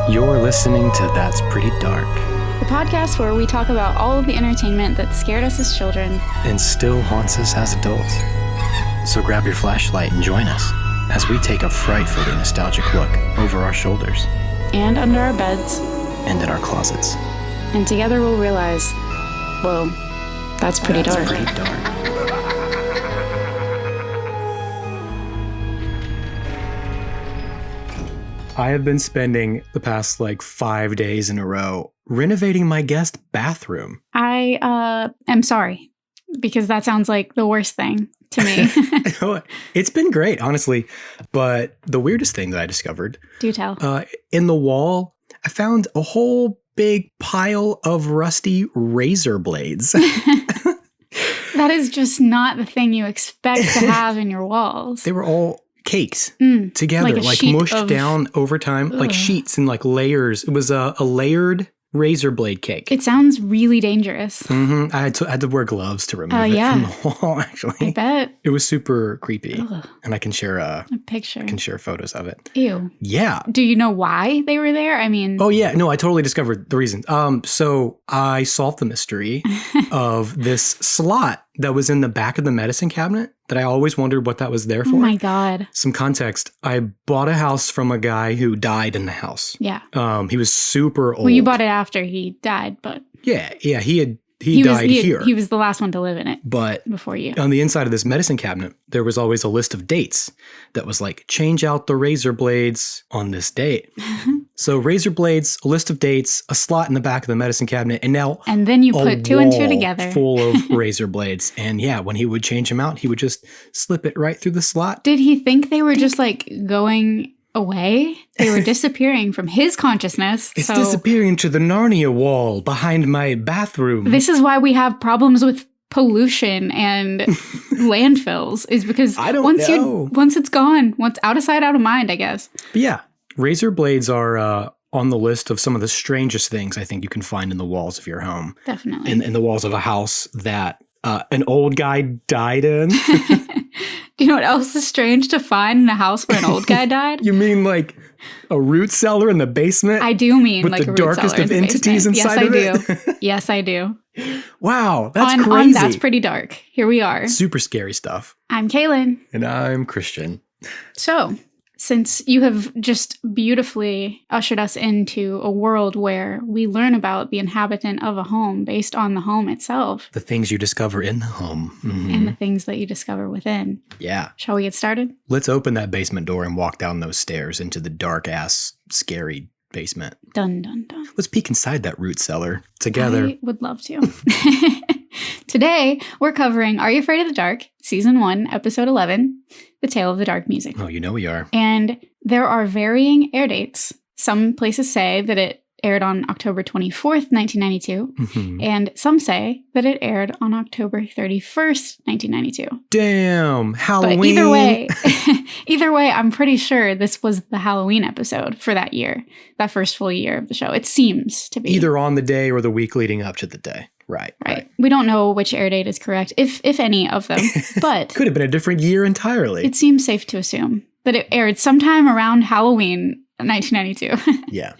You're listening to That's Pretty Dark, the podcast where we talk about all of the entertainment that scared us as children and still haunts us as adults. So grab your flashlight and join us as we take a frightfully nostalgic look over our shoulders. And under our beds. And in our closets. And together we'll realize, whoa, that's pretty dark. That's pretty dark. I have been spending the past 5 days in a row renovating my guest bathroom. I am sorry, because that sounds like the worst thing to me. It's been great, honestly. But the weirdest thing that I discovered. Do tell. In the wall, I found a whole big pile of rusty razor blades. That is just not the thing you expect to have in your walls. They were all cakes together, like mushed down over time, like sheets and layers. It was a layered razor blade cake. It sounds really dangerous. Mm-hmm. I had to wear gloves to remove it from the wall, actually. I bet. It was super creepy. Ugh. And I can share a picture. I can share photos of it. Ew. Yeah. Do you know why they were there? I mean... Oh, yeah. No, I totally discovered the reason. So I solved the mystery of this slot that was in the back of the medicine cabinet that I always wondered what that was there for. Oh my God. Some context. I bought a house from a guy who died in the house. Yeah. He was super old. Well, you bought it after he died, but... Yeah. He died here. He was the last one to live in it. But before you. On the inside of this medicine cabinet, there was always a list of dates that was change out the razor blades on this date. So razor blades, a list of dates, a slot in the back of the medicine cabinet, and now and then you put two and two together. Full of razor blades. And yeah, when he would change them out, he would just slip it right through the slot. Did he think they were just going away? They were disappearing from his consciousness. It's disappearing to the Narnia wall behind my bathroom. This is why we have problems with pollution and landfills, is because once it's gone, once out of sight, out of mind, I guess. But yeah, razor blades are on the list of some of the strangest things I think you can find in the walls of your home. Definitely. In the walls of a house that an old guy died in. Do you know what else is strange to find in a house where an old guy died? You mean a root cellar in the basement? I do mean with a the root darkest cellar of in the entities basement. inside of it? Yes, I do. Yes, I do. Wow, that's crazy. crazy. That's pretty dark. Here we are. Super scary stuff. I'm Kaylin. And I'm Christian. So, since you have just beautifully ushered us into a world where we learn about the inhabitant of a home based on the home itself. The things you discover in the home. Mm-hmm. And the things that you discover within. Yeah. Shall we get started? Let's open that basement door and walk down those stairs into the dark-ass, scary basement. Dun, dun, dun. Let's peek inside that root cellar together. I would love to. Today, we're covering Are You Afraid of the Dark? Season 1, Episode 11, The Tale of the Dark Music. Oh, you know we are. And there are varying air dates. Some places say that it aired on October 24th, 1992. Mm-hmm. And some say that it aired on October 31st, 1992. Damn, Halloween. But either way, I'm pretty sure this was the Halloween episode for that year, that first full year of the show. It seems to be. Either on the day or the week leading up to the day. Right. We don't know which air date is correct, if any of them, but... Could have been a different year entirely. It seems safe to assume that it aired sometime around Halloween 1992. Yeah.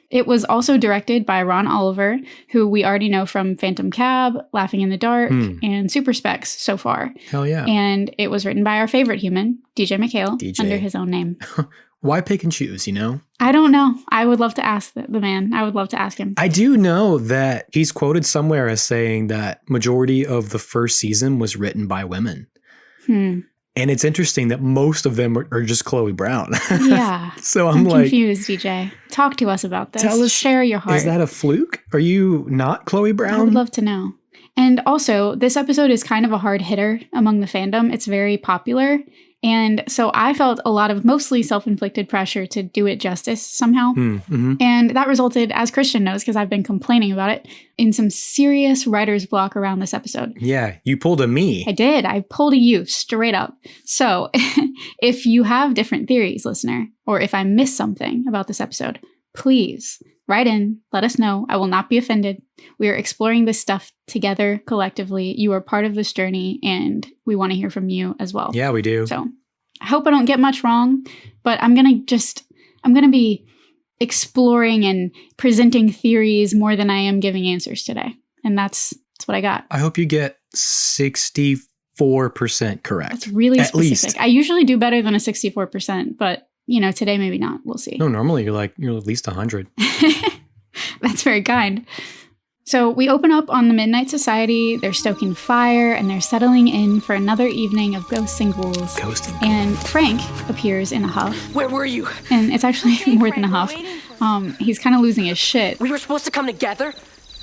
It was also directed by Ron Oliver, who we already know from Phantom Cab, Laughing in the Dark, and Super Specs so far. Hell yeah. And it was written by our favorite human, DJ McHale, under his own name. Why pick and choose, I don't know. I would love to ask the man. I would love to ask him. I do know that he's quoted somewhere as saying that majority of the first season was written by women. And it's interesting that most of them are just Chloe Brown. Yeah. So I'm confused, DJ. Talk to us about this. Tell us. Share your heart. Is that a fluke? Are you not Chloe Brown? I would love to know. And also, this episode is kind of a hard hitter among the fandom. It's very popular. And so I felt a lot of mostly self-inflicted pressure to do it justice somehow. Mm-hmm. And that resulted, as Christian knows, because I've been complaining about it, in some serious writer's block around this episode. Yeah, you pulled a me. I did. I pulled a you straight up. So if you have different theories, listener, or if I missed something about this episode, please write in, let us know. I will not be offended. We are exploring this stuff together collectively. You are part of this journey, and we want to hear from you as well. Yeah, we do. So I hope I don't get much wrong, but I'm going to be exploring and presenting theories more than I am giving answers today. And that's what I got. I hope you get 64% correct. That's really at specific. least. I usually do better than a 64%, but today maybe not. We'll see. No, normally you're at least 100. That's very kind. So we open up on the Midnight Society. They're stoking fire and they're settling in for another evening of ghosts and ghouls. And Frank appears in a huff. Where were you? And it's actually more than a huff. He's kind of losing his shit. We were supposed to come together?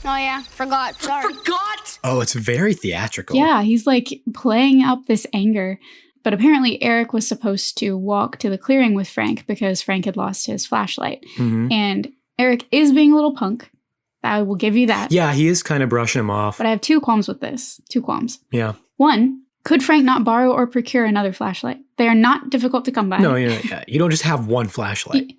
Oh yeah, forgot. Sorry. Forgot? Oh, it's very theatrical. Yeah, he's like playing up this anger. But apparently Eric was supposed to walk to the clearing with Frank because Frank had lost his flashlight. Mm-hmm. And Eric is being a little punk. I will give you that. Yeah, he is kind of brushing him off. But I have 2 qualms with this. 2 qualms. Yeah. 1, could Frank not borrow or procure another flashlight? They are not difficult to come by. No, yeah. You don't just have one flashlight.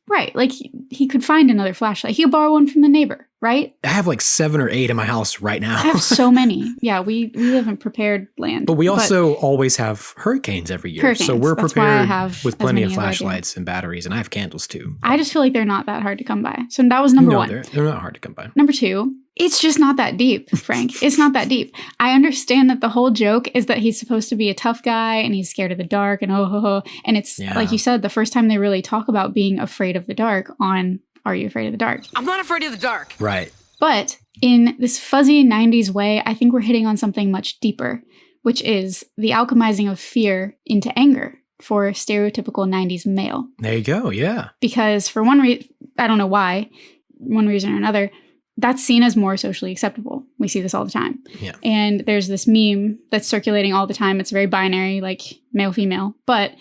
Right. Like he could find another flashlight. He could borrow one from the neighbor, right? I have like 7 or 8 in my house right now. I have so many. Yeah, we live in prepared land. But we also always have hurricanes every year. So we're prepared with plenty of flashlights and batteries. And I have candles too. I just feel like they're not that hard to come by. So that was number 1. They're not hard to come by. Number 2, it's just not that deep, Frank. It's not that deep. I understand that the whole joke is that he's supposed to be a tough guy and he's scared of the dark and and it's like you said, the first time they really talk about being afraid of the dark on Are You Afraid of the Dark? I'm not afraid of the dark. Right. But in this fuzzy 90s way, I think we're hitting on something much deeper, which is the alchemizing of fear into anger for stereotypical 90s male. There you go. Yeah. Because for one reason, I don't know why, one reason or another, that's seen as more socially acceptable. We see this all the time. Yeah. And there's this meme that's circulating all the time. It's very binary, like male, female, but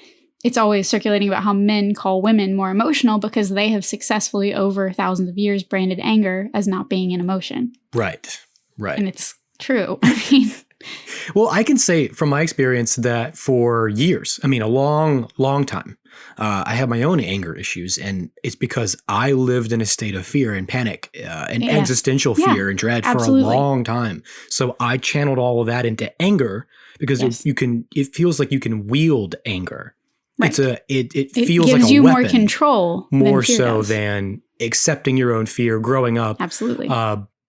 it's always circulating about how men call women more emotional because they have successfully over thousands of years branded anger as not being an emotion. Right. And it's true. I mean, well, I can say from my experience that for years, a long, long time, I have my own anger issues. And it's because I lived in a state of fear and panic and existential fear and dread for a long time. So I channeled all of that into anger because it feels like you can wield anger. Right. It feels like a weapon. It gives you more control. More so than accepting your own fear growing up. Absolutely.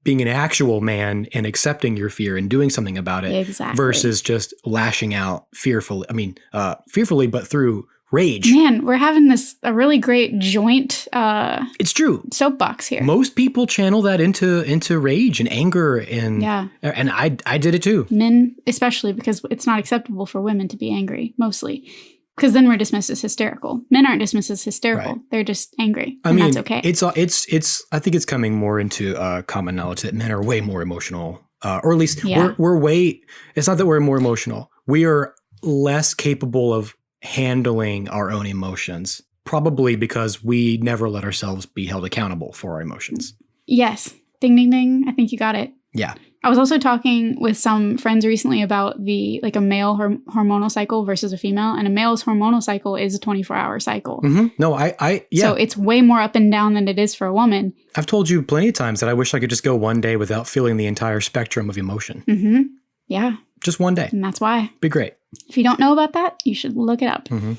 Being an actual man and accepting your fear and doing something about it versus just lashing out fearfully, but through rage. Man, we're having a really great joint it's true. Soapbox here. Most people channel that into rage and anger and I did it too. Men especially, because it's not acceptable for women to be angry, mostly. Because then we're dismissed as hysterical. Men aren't dismissed as hysterical. Right. They're just angry. That's okay. It's. I think it's coming more into common knowledge that men are way more emotional, or at least we're way. It's not that we're more emotional. We are less capable of handling our own emotions, probably because we never let ourselves be held accountable for our emotions. Yes. Ding, ding, ding. I think you got it. Yeah. I was also talking with some friends recently about a male hormonal cycle versus a female, and a male's hormonal cycle is a 24-hour cycle. Mm-hmm. No, So it's way more up and down than it is for a woman. I've told you plenty of times that I wish I could just go one day without feeling the entire spectrum of emotion. Mm-hmm. Yeah. Just one day. And that's why. Be great. If you don't know about that, you should look it up. Mm-hmm.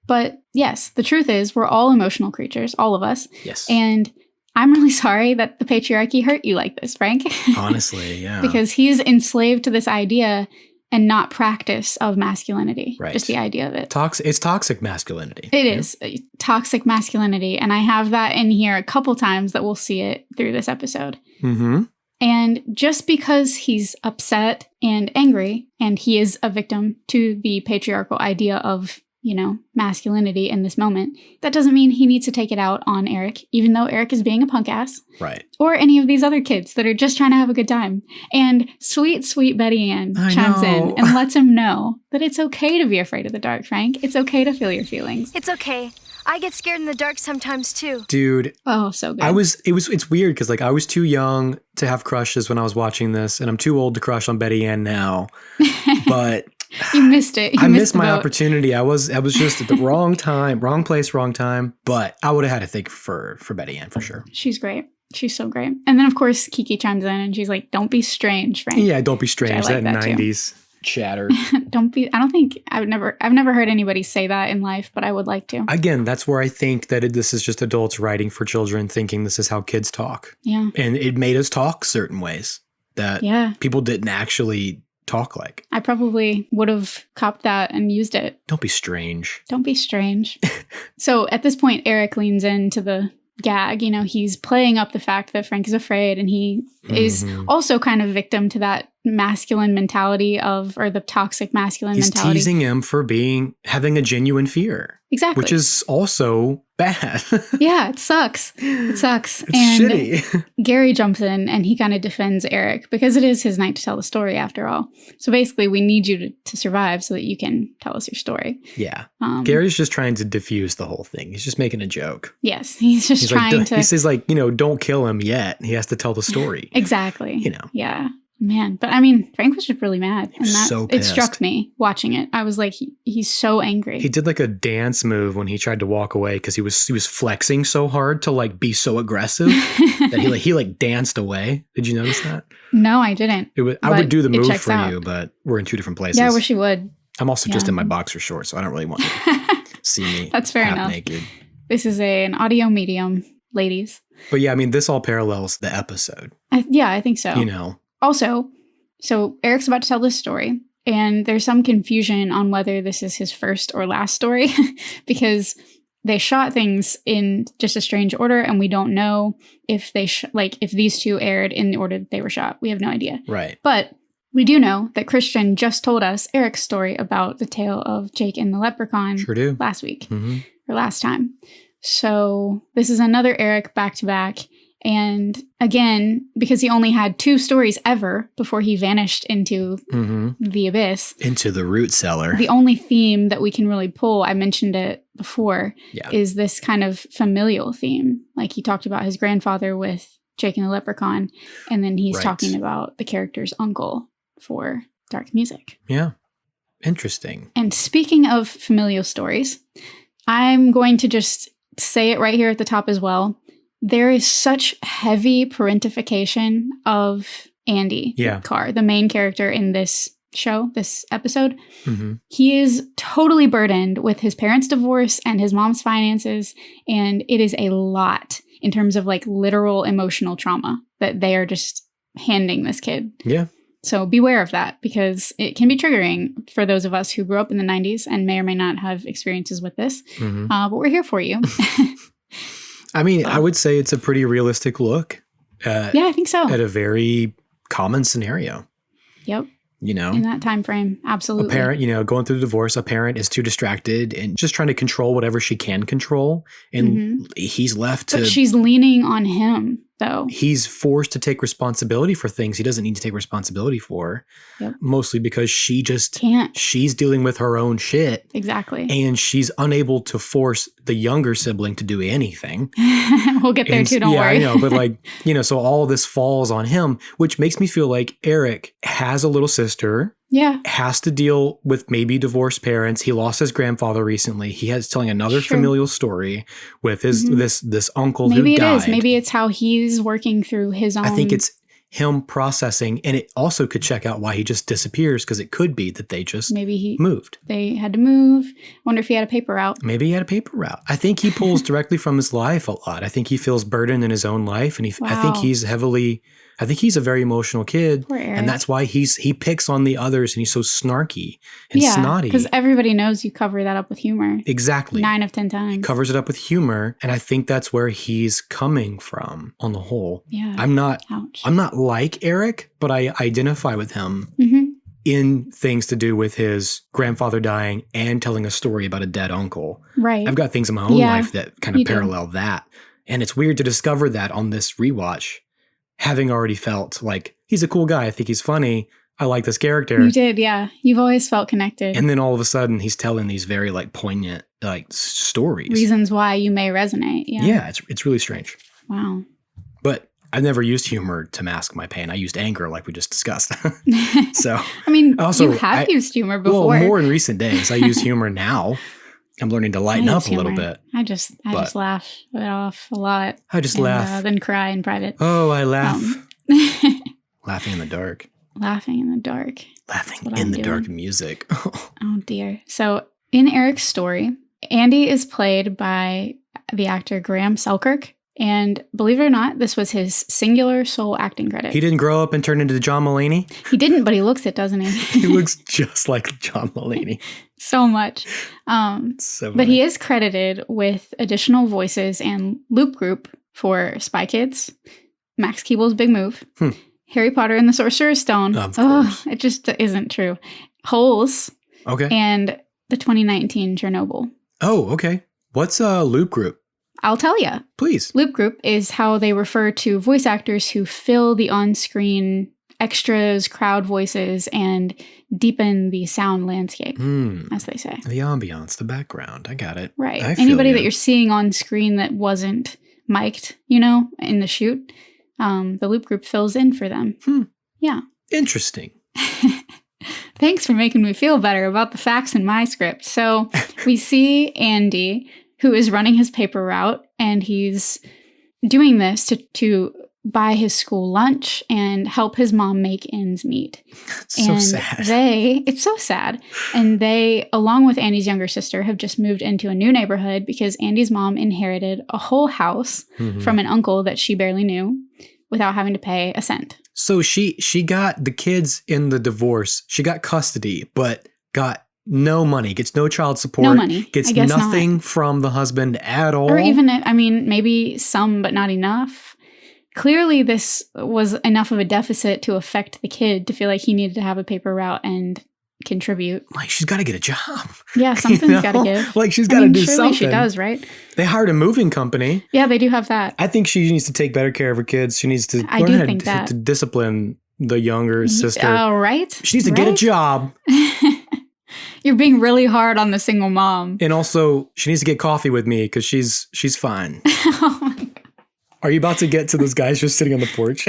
But yes, the truth is we're all emotional creatures, all of us. Yes. And I'm really sorry that the patriarchy hurt you like this, Frank. Honestly, yeah. Because he's enslaved to this idea and not practice of masculinity. Right. Just the idea of it. It's toxic masculinity. It is toxic masculinity. And I have that in here a couple times that we'll see it through this episode. Mm-hmm. And just because he's upset and angry, and he is a victim to the patriarchal idea of masculinity in this moment, that doesn't mean he needs to take it out on Eric, even though Eric is being a punk ass. Right. Or any of these other kids that are just trying to have a good time. And sweet, sweet Betty Ann chimes in and lets him know that it's okay to be afraid of the dark, Frank. It's okay to feel your feelings. It's okay. I get scared in the dark sometimes too. Dude. Oh, so good. It's weird because I was too young to have crushes when I was watching this, and I'm too old to crush on Betty Ann now. But you missed it. I missed my opportunity. I was just at the wrong time, wrong place, wrong time. But I would have had to think for Betty Ann for sure. She's great. She's so great. And then of course Kiki chimes in and she's like, "Don't be strange, Frank." Yeah, don't be strange. Like that 90s. chatter. I've never heard anybody say that in life, but I would like to. Again, that's where I think that this is just adults writing for children, thinking this is how kids talk. Yeah. And it made us talk certain ways that people didn't actually talk like. I probably would have copped that and used it. Don't be strange. Don't be strange. So at this point, Eric leans into the gag. He's playing up the fact that Frank is afraid, and he is also kind of victim to that masculine mentality or the toxic masculine mentality. He's teasing him for having a genuine fear. Exactly. Which is also bad. Yeah, it sucks. It's shitty. Gary jumps in and he kind of defends Eric because it is his night to tell the story after all. So basically, we need you to survive so that you can tell us your story. Yeah. Gary's just trying to diffuse the whole thing. He's just making a joke. Yes. He's trying to. He says, don't kill him yet. He has to tell the story. Exactly. Yeah. Man, but Frank was just really mad. And so pissed. It struck me watching it. I was like, he's so angry. He did a dance move when he tried to walk away because he was flexing so hard to be so aggressive that he danced away. Did you notice that? No, I didn't. I would do the move for you, but we're in two different places. Yeah, I wish you would. I'm also just in my boxer shorts, so I don't really want you to see me. That's fair half enough. Naked. This is an audio medium, ladies. But yeah, this all parallels the episode. I think so. Also, so Eric's about to tell this story, and there's some confusion on whether this is his first or last story because they shot things in just a strange order, and we don't know if they if these two aired in the order that they were shot. We have no idea. Right. But we do know that Christian just told us Eric's story about the tale of Jake and the Leprechaun last week or last time. So this is another Eric back-to-back. And again, because he only had 2 stories ever before he vanished into the abyss. Into the root cellar. The only theme that we can really pull, I mentioned it before, is this kind of familial theme. Like he talked about his grandfather with Jake and the Leprechaun, and then he's talking about the character's uncle for Dark Music. Yeah. Interesting. And speaking of familial stories, I'm going to just say it right here at the top as well. There is such heavy parentification of Andy Carr, the main character in this show, this episode. He is totally burdened with his parents' divorce and his mom's finances, and it is a lot in terms of literal emotional trauma that they are just handing this kid. Yeah. So beware of that because it can be triggering for those of us who grew up in the 90s and may or may not have experiences with this. But we're here for you. I would say it's a pretty realistic look. I think so. At a very common scenario. Yep. In that time frame, absolutely. A parent, going through the divorce, a parent is too distracted and just trying to control whatever she can control. And he's left to... But she's leaning on him, though. He's forced to take responsibility for things he doesn't need to take responsibility for. Yep. Mostly because she just... can't. She's dealing with her own shit. Exactly. And she's unable to force the younger sibling to do anything. We'll get there too, don't worry. Yeah, I know. But so all of this falls on him, which makes me feel like Eric has a little sister. Yeah. Has to deal with maybe divorced parents. He lost his grandfather recently. He has telling another familial story with his this uncle who died. Maybe it is. Maybe it's how he's working through his own... I think it's him processing, and it also could check out why he just disappears because it could be that they just moved. They had to move. Wonder if he had a paper route. Maybe he had a paper route. I think he pulls directly from his life a lot. I think he feels burdened in his own life, and I think he's a very emotional kid, and that's why he picks on the others, and he's so snarky and snotty. Because everybody knows you cover that up with humor. Exactly. 9 of 10 times. He covers it up with humor, and I think that's where he's coming from on the whole. Yeah. I'm not like Eric, but I identify with him in things to do with his grandfather dying and telling a story about a dead uncle. Right. I've got things in my own life that kind of parallel that, and it's weird to discover that on this rewatch. Having already felt like he's a cool guy. I think he's funny. I like this character. You did, yeah. You've always felt connected. And then all of a sudden he's telling these very poignant stories. Reasons why you may resonate. Yeah. Yeah, it's really strange. Wow. But I've never used humor to mask my pain. I used anger like we just discussed. So you have used humor before. Well, more in recent days. I use humor now. I'm learning to lighten up a little bit. I just laugh it off a lot. I just laugh. Then cry in private. Oh, I laugh. Laughing in the dark. Laughing in the dark. Laughing in the dark music. Oh, dear. So in Eric's story, Andy is played by the actor Graham Selkirk. And believe it or not, this was his singular sole acting credit. He didn't grow up and turn into John Mulaney? He didn't, but he looks it, doesn't he? He looks just like John Mulaney. So much. But he is credited with additional voices and loop group for Spy Kids, Max Keeble's Big Move, Harry Potter and the Sorcerer's Stone. Of course. It just isn't true. Holes. Okay. And the 2019 Chernobyl. Oh, okay. What's a loop group? I'll tell you. Please. Loop group is how they refer to voice actors who fill the on-screen extras, crowd voices, and deepen the sound landscape, as they say. The ambiance, the background. I got it. Right. I feel Anybody you. that you're seeing on screen that wasn't mic'd, in the shoot, the loop group fills in for them. Yeah. Interesting. Thanks for making me feel better about the facts in my script. So we see Andy, who is running his paper route, and he's doing this to buy his school lunch and help his mom make ends meet. It's so sad. It's so sad. And they, along with Andy's younger sister, have just moved into a new neighborhood because Andy's mom inherited a whole house from an uncle that she barely knew without having to pay a cent. So she got the kids in the divorce. She got custody, but got no money, gets no child support. No money. Gets I guess nothing from the husband at all. Or even, maybe some, but not enough. Clearly, this was enough of a deficit to affect the kid to feel like he needed to have a paper route and contribute. Like, she's got to get a job. Yeah, something's got to give. Like, she's got to do surely something. She does, right? They hired a moving company. Yeah, they do have that. I think she needs to take better care of her kids. She needs to learn how to discipline the younger sister. Right? She needs to get a job. You're being really hard on the single mom. And also, she needs to get coffee with me because she's fine. Oh my God. Are you about to get to those guys just sitting on the porch?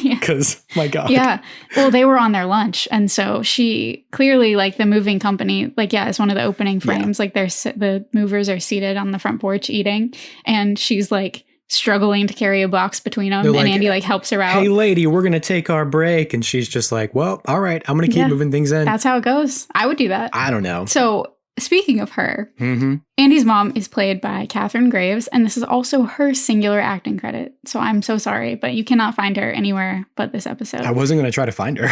Because, my God. Yeah. Well, they were on their lunch. And so she clearly, like, the moving company, it's one of the opening frames. Yeah. Like, the movers are seated on the front porch eating. And she's, like, struggling to carry a box between them. And Andy, helps her out. Hey, lady, we're going to take our break. And she's just like, well, all right, I'm going to keep moving things in. That's how it goes. I would do that. I don't know. So, speaking of her, Andy's mom is played by Katherine Graves, and this is also her singular acting credit. So I'm so sorry, but you cannot find her anywhere but this episode. I wasn't going to try to find her.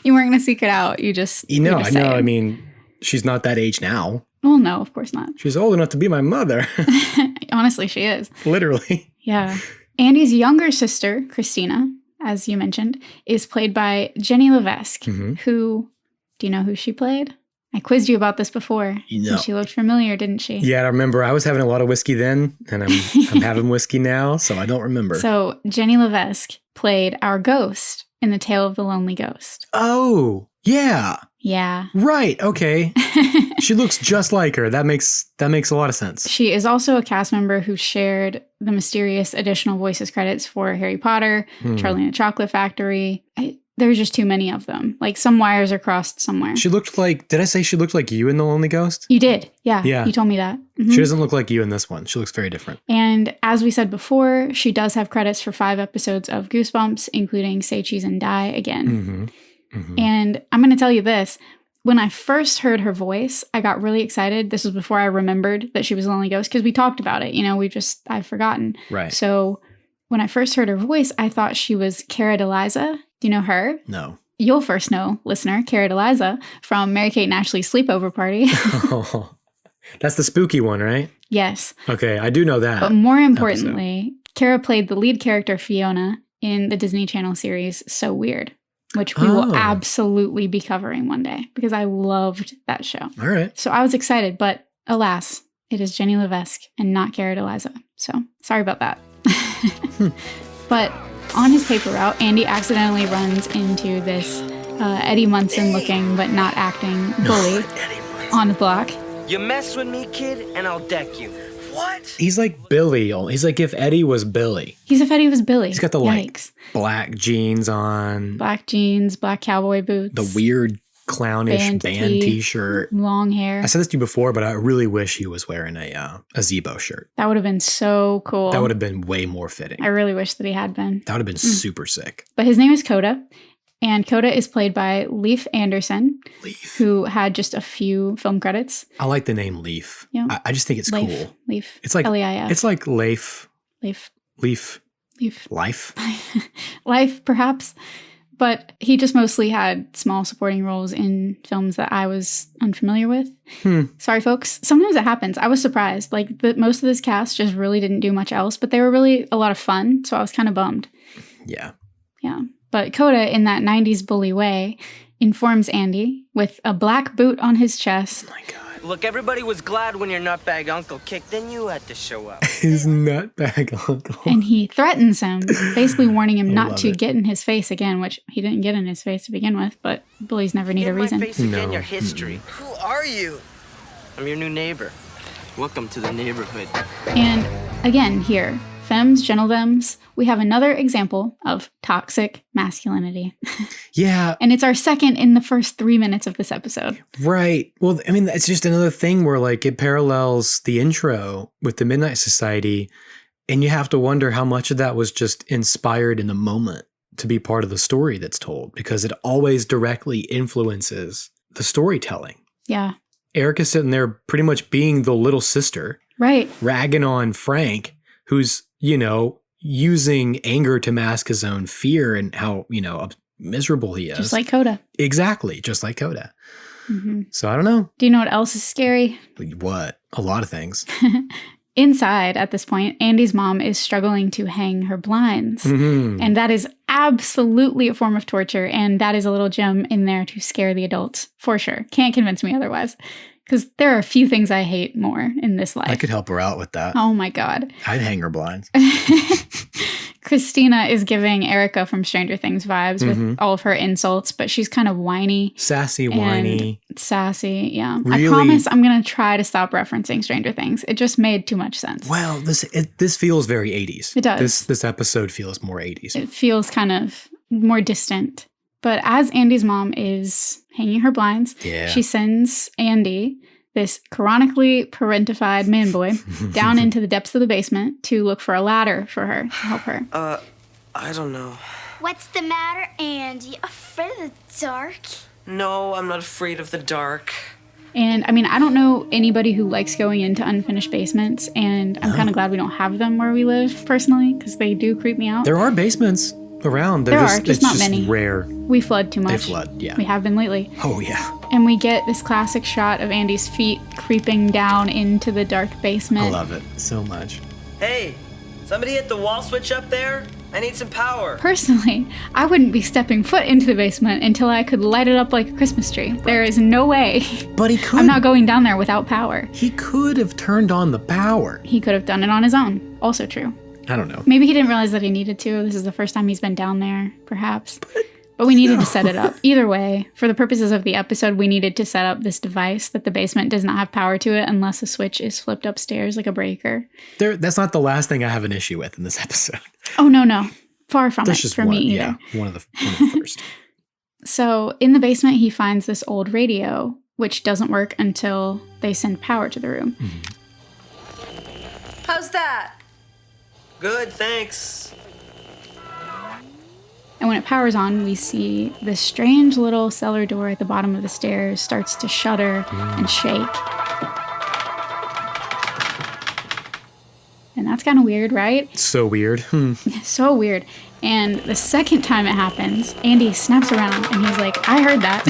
You weren't going to seek it out. You just I know. I mean, she's not that age now. Well, no, of course not. She's old enough to be my mother. Honestly, she is. Literally. Yeah. Andy's younger sister, Christina, as you mentioned, is played by Jenny Levesque, who... Do you know who she played? I quizzed you about this before. And she looked familiar, didn't she? Yeah, I remember. I was having a lot of whiskey then, and I'm having whiskey now, so I don't remember. So Jenny Levesque played our ghost in The Tale of the Lonely Ghost. Oh, yeah. Yeah. Right. Okay. She looks just like her. That makes a lot of sense. She is also a cast member who shared the mysterious additional voices credits for Harry Potter, Charlie and the Chocolate Factory. There's just too many of them. Like, some wires are crossed somewhere. She looked like, did I say she looked like you in The Lonely Ghost? You did. Yeah. You told me that. She doesn't look like you in this one. She looks very different. And as we said before, she does have credits for 5 episodes of Goosebumps, including Say Cheese and Die again. And I'm going to tell you this. When I first heard her voice, I got really excited. This was before I remembered that she was a Lonely Ghost, because we talked about it. I've forgotten. Right. So when I first heard her voice, I thought she was Cara DeLiza. Do you know her? No. You'll first know, listener, Cara DeLiza from Mary-Kate and Ashley's Sleepover Party. Oh, that's the spooky one, right? Yes. Okay, I do know that. But more importantly, Cara played the lead character Fiona in the Disney Channel series So Weird, which we will absolutely be covering one day because I loved that show. All right. So I was excited, but alas, it is Jenny Levesque and not Cara DeLiza. So sorry about that. But on his paper route, Andy accidentally runs into this Eddie Munson looking but not acting bully on the block. You mess with me, kid, and I'll deck you. What? He's like Billy. He's like if Eddie was Billy. He's if Eddie was Billy. He's got the black jeans on. Black jeans, black cowboy boots. The weird clownish band t-shirt. Long hair. I said this to you before, but I really wish he was wearing a Zebo shirt. That would have been so cool. That would have been way more fitting. I really wish that he had been. That would have been super sick. But his name is Coda. And Coda is played by Leif Anderson, who had just a few film credits. I like the name Leif. Yeah. I just think it's cool. Leif. It's like L-E-I-F. It's like Leif. Leif. Life. Life, perhaps. But he just mostly had small supporting roles in films that I was unfamiliar with. Sorry, folks. Sometimes it happens. I was surprised. Like, most of this cast just really didn't do much else, but they were really a lot of fun, so I was kind of bummed. Yeah. Yeah. But Coda, in that 90s bully way, informs Andy with a black boot on his chest. Oh my God. Look, everybody was glad when your nutbag uncle kicked, then you had to show up. His nutbag uncle. And he threatens him, basically warning him not to get in his face again, which he didn't get in his face to begin with, but bullies never need a reason. My face again, your history. Who are you? I'm your new neighbor. Welcome to the neighborhood. And again, here, femmes, gentlethems, we have another example of toxic masculinity. Yeah. And it's our second in the first 3 minutes of this episode. Right. Well, I mean, it's just another thing where like it parallels the intro with the Midnight Society. And you have to wonder how much of that was just inspired in the moment to be part of the story that's told, because it always directly influences the storytelling. Yeah. Erica's sitting there pretty much being the little sister. Right. Ragging on Frank, who's, using anger to mask his own fear and how, miserable he is. Just like Coda. Exactly. Just like Coda. Mm-hmm. So I don't know. Do you know what else is scary? What? A lot of things. Inside, at this point, Andy's mom is struggling to hang her blinds. Mm-hmm. And that is absolutely a form of torture. And that is a little gem in there to scare the adults, for sure. Can't convince me otherwise. Because there are a few things I hate more in this life. I could help her out with that. Oh my God. I'd hang her blinds. Christina is giving Erica from Stranger Things vibes with all of her insults, but she's kind of whiny. Sassy, whiny. Sassy, yeah. Really? I promise I'm going to try to stop referencing Stranger Things. It just made too much sense. Well, this feels very 80s. It does. This episode feels more 80s. It feels kind of more distant. But as Andy's mom is hanging her blinds, she sends Andy, this chronically parentified man boy, down into the depths of the basement to look for a ladder for her to help her. I don't know. What's the matter, Andy? Afraid of the dark? No, I'm not afraid of the dark. And I mean, I don't know anybody who likes going into unfinished basements, and I'm kind of glad we don't have them where we live personally, because they do creep me out. There are basements around. There are, just not many. Rare. We flood too much. They flood, yeah. We have been lately. Oh, yeah. And we get this classic shot of Andy's feet creeping down into the dark basement. I love it so much. Hey, somebody hit the wall switch up there? I need some power. Personally, I wouldn't be stepping foot into the basement until I could light it up like a Christmas tree. There is no way. But he could. I'm not going down there without power. He could have turned on the power. He could have done it on his own. Also true. I don't know. Maybe he didn't realize that he needed to. This is the first time he's been down there, perhaps. But we needed to set it up. Either way, for the purposes of the episode, we needed to set up this device that the basement does not have power to it unless a switch is flipped upstairs like a breaker. That's not the last thing I have an issue with in this episode. Oh, no. Far from That's it just for one, me either. Yeah, one of the first. So in the basement, he finds this old radio, which doesn't work until they send power to the room. Mm-hmm. How's that? Good, thanks. And when it powers on, we see this strange little cellar door at the bottom of the stairs starts to shudder and shake. And that's kind of weird, right? So weird. So weird. And the second time it happens, Andy snaps around and he's like, I heard that.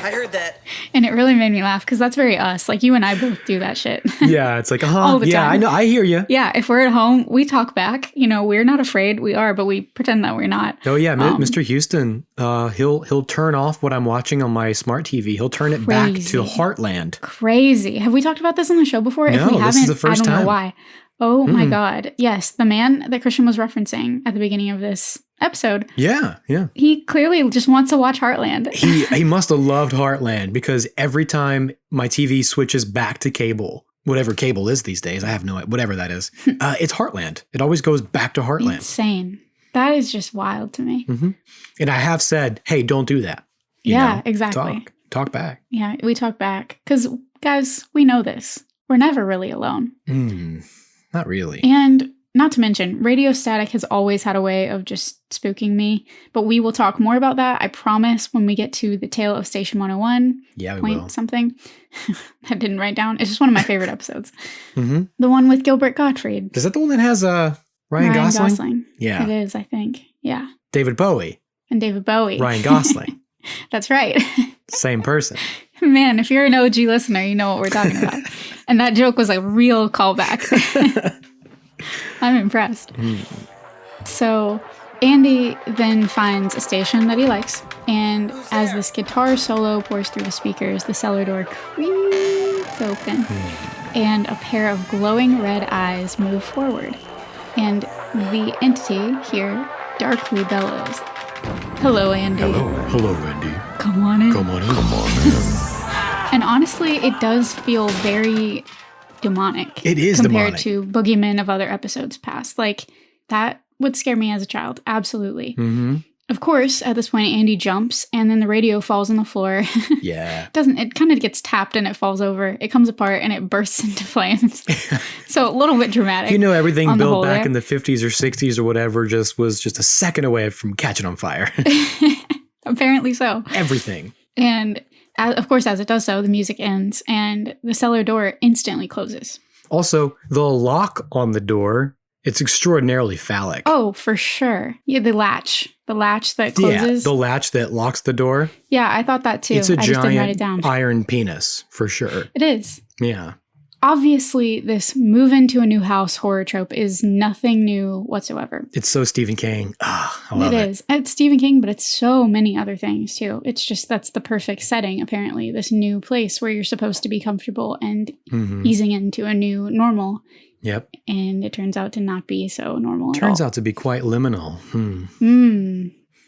I heard that. And it really made me laugh because that's very us. Like, you and I both do that shit. Yeah, it's like, all the time. I know, I hear you. Yeah, if we're at home, we talk back. We're not afraid. We are, but we pretend that we're not. Oh yeah, Mr. Houston, he'll turn off what I'm watching on my smart TV. He'll turn it back to Heartland. Crazy. Have we talked about this on the show before? No, if we haven't, this is the first I don't time. know why. Oh my God. Yes, the man that Christian was referencing at the beginning of this episode. Yeah. He clearly just wants to watch Heartland. He must have loved Heartland because every time my TV switches back to cable, whatever cable is these days, I have no idea, whatever that is, it's Heartland. It always goes back to Heartland. Insane. That is just wild to me. Mm-hmm. And I have said, hey, don't do that. Yeah, exactly. Talk. talk back. Yeah, we talk back. Because, guys, we know this. We're never really alone. Not really. And not to mention, radio static has always had a way of just spooking me. But we will talk more about that, I promise, when we get to the Tale of Station 101. Yeah, we point will. Something. I didn't write down. It's just one of my favorite episodes. Mm-hmm. The one with Gilbert Gottfried. Is that the one that has Ryan Gosling? Yeah. It is, I think. Yeah. David Bowie. And David Bowie. Ryan Gosling. That's right. Same person. Man, if you're an OG listener, you know what we're talking about. And that joke was a real callback. I'm impressed. So Andy then finds a station that he likes. And as this guitar solo pours through the speakers, the cellar door creaks open. And a pair of glowing red eyes move forward. And the entity here darkly bellows. Hello, Andy. Hello, Andy. Come on in. Come on in. And honestly, it does feel very demonic. It is compared demonic. to boogeymen of other episodes past. Like, that would scare me as a child. Absolutely. Mm-hmm. Of course, at this point, Andy jumps, and then the radio falls on the floor. Yeah. It kind of gets tapped and it falls over. It comes apart and it bursts into flames. So a little bit dramatic. You know, everything on the built whole back there. in the 50s or 60s or whatever was just a second away from catching on fire. Apparently so. Everything. And of course, as it does so, the music ends and the cellar door instantly closes. Also, the lock on the door, it's extraordinarily phallic. Oh, for sure. Yeah, the latch that closes. Yeah, the latch that locks the door. Yeah, I thought that too. It's a I just didn't write it giant down. iron penis, for sure. It is. Yeah. Obviously, this move into a new house horror trope is nothing new whatsoever. It's so Stephen King. I love It is. It's Stephen King, but it's so many other things too. It's just that's the perfect setting, apparently. This new place where you're supposed to be comfortable and easing into a new normal. Yep. And it turns out to not be so normal at all. Turns out to be quite liminal.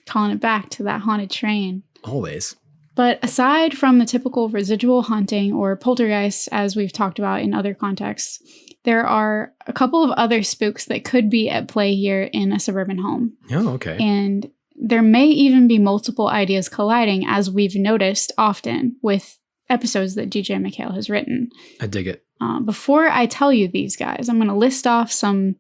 Calling it back to that haunted train. Always. But aside from the typical residual haunting or poltergeists, as we've talked about in other contexts, there are a couple of other spooks that could be at play here in a suburban home. Oh, okay. And there may even be multiple ideas colliding, as we've noticed often with episodes that DJ McHale has written. I dig it. Before I tell you these guys, I'm going to list off some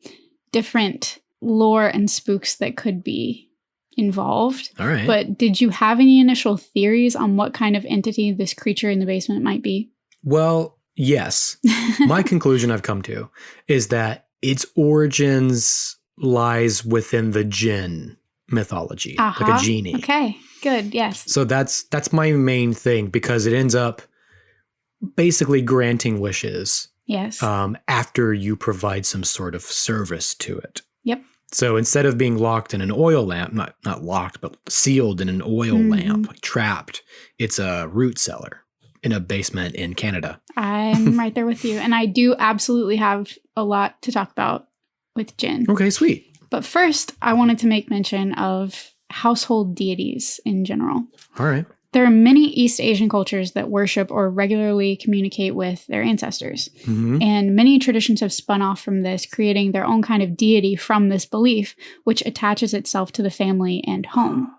different lore and spooks that could be involved. All right. But did you have any initial theories on what kind of entity this creature in the basement might be? Well, yes. My conclusion I've come to is that its origins lies within the jinn mythology, like a genie. Okay, good, yes. So that's my main thing, because it ends up basically granting wishes Yes. after you provide some sort of service to it. Yep. So instead of being locked in an oil lamp, not locked, but sealed in an oil lamp, like trapped, it's a root cellar in a basement in Canada. I'm right there with you. And I do absolutely have a lot to talk about with Jinn. Okay, sweet. But first, I wanted to make mention of household deities in general. All right. There are many East Asian cultures that worship or regularly communicate with their ancestors. Mm-hmm. And many traditions have spun off from this, creating their own kind of deity from this belief, which attaches itself to the family and home.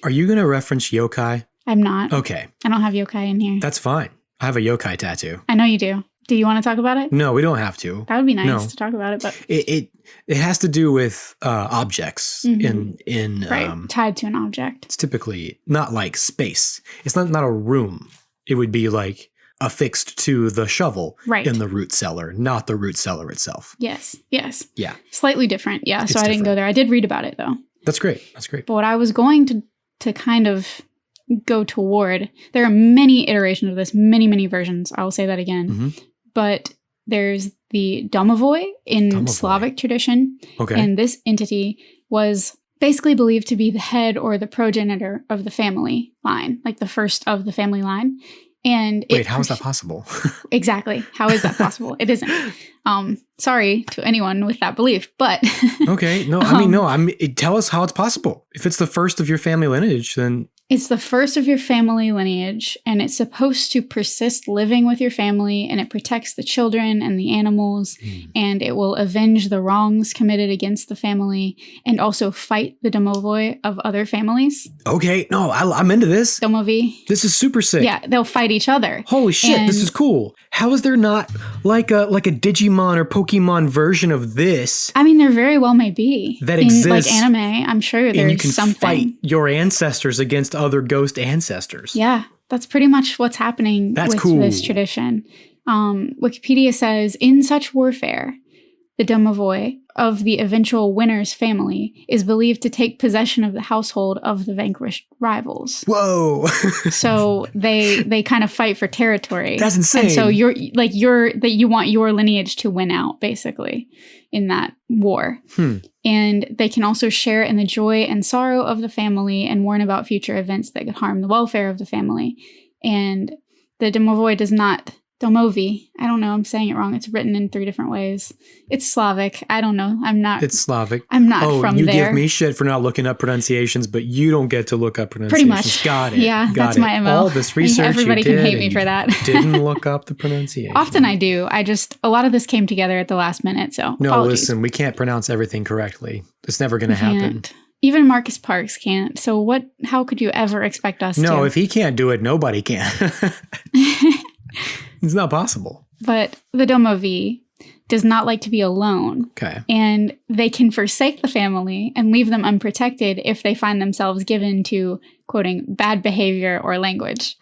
Are you going to reference yokai? I'm not. Okay, I don't have yokai in here. that's fine. I have a yokai tattoo. I know you do. Do you want to talk about it? No, we don't have to. That would be nice No. to talk about it, but It has to do with objects in right, tied to an object. it's typically not like space. It's not a room. It would be like affixed to the shovel Right. in the root cellar, not the root cellar itself. Yes. Yeah, Slightly different. Yeah. So I didn't go different. there. I did read about it though. that's great. That's great. But what I was going to kind of go toward, there are many iterations of this, many versions. I will say that again. Mhm. But there's the domovoi in Domovoi. Slavic tradition. Okay. And this entity was basically believed to be the head or the progenitor of the family line, like the first of the family line. And Wait, how is that possible? Exactly. How is that possible? It isn't. Sorry to anyone with that belief, but Okay. No, tell us how it's possible. If it's the first of your family lineage, then It's the first of your family lineage, and it's supposed to persist living with your family, and it protects the children and the animals, and it will avenge the wrongs committed against the family, and also fight the domovoi of other families. Okay, no, I'm into this. Domovi. This is super sick. Yeah, they'll fight each other. Holy shit, And- this is cool. How is there not like a Digimon or Pokemon version of this I mean, there very well may be. that in, exists? like, anime, I'm sure and you there's can something. fight your ancestors against other ghost ancestors. Yeah, that's pretty much what's happening That's with cool. this tradition. Wikipedia says, in such warfare, the domovoi of the eventual winner's family is believed to take possession of the household of the vanquished rivals. Whoa. So they kind of fight for territory. That's insane. And so you want your lineage to win out, basically, in that war. And they can also share in the joy and sorrow of the family and warn about future events that could harm the welfare of the family. And the domovoi does not... Domovi. I don't know. I'm saying it wrong. It's written in 3 different ways. It's Slavic. I don't know. I'm not... It's Slavic. I'm not from you there. give me shit for not looking up pronunciations, but you don't get to look up Pretty pronunciations. much. Got it. Yeah, Got that's it. my MO. All this research Everybody you can did hate me and for you that. didn't look up the pronunciation. Often I do. A lot of this came together at the last minute, so No, apologies. listen, we can't pronounce everything correctly. It's never going to We happen. can't. Even Marcus Parks can't. So how could you ever expect us to? No, if he can't do it, nobody can. It's not possible. But the Domovi does not like to be alone. Okay. And they can forsake the family and leave them unprotected if they find themselves given to, quoting, bad behavior or language.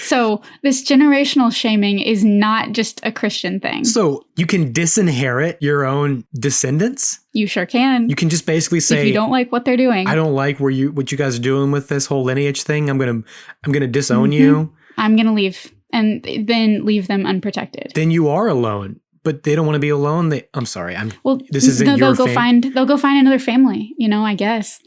So this generational shaming is not just a Christian thing. So you can disinherit your own descendants? You sure can. You can just basically say, if you don't like what they're doing. I don't like what you guys are doing with this whole lineage thing. I'm gonna disown you. I'm going to leave. And then leave them unprotected. Then you are alone. But they don't want to be alone. I'm sorry. This isn't they'll your go fam- they'll go find another family, I guess.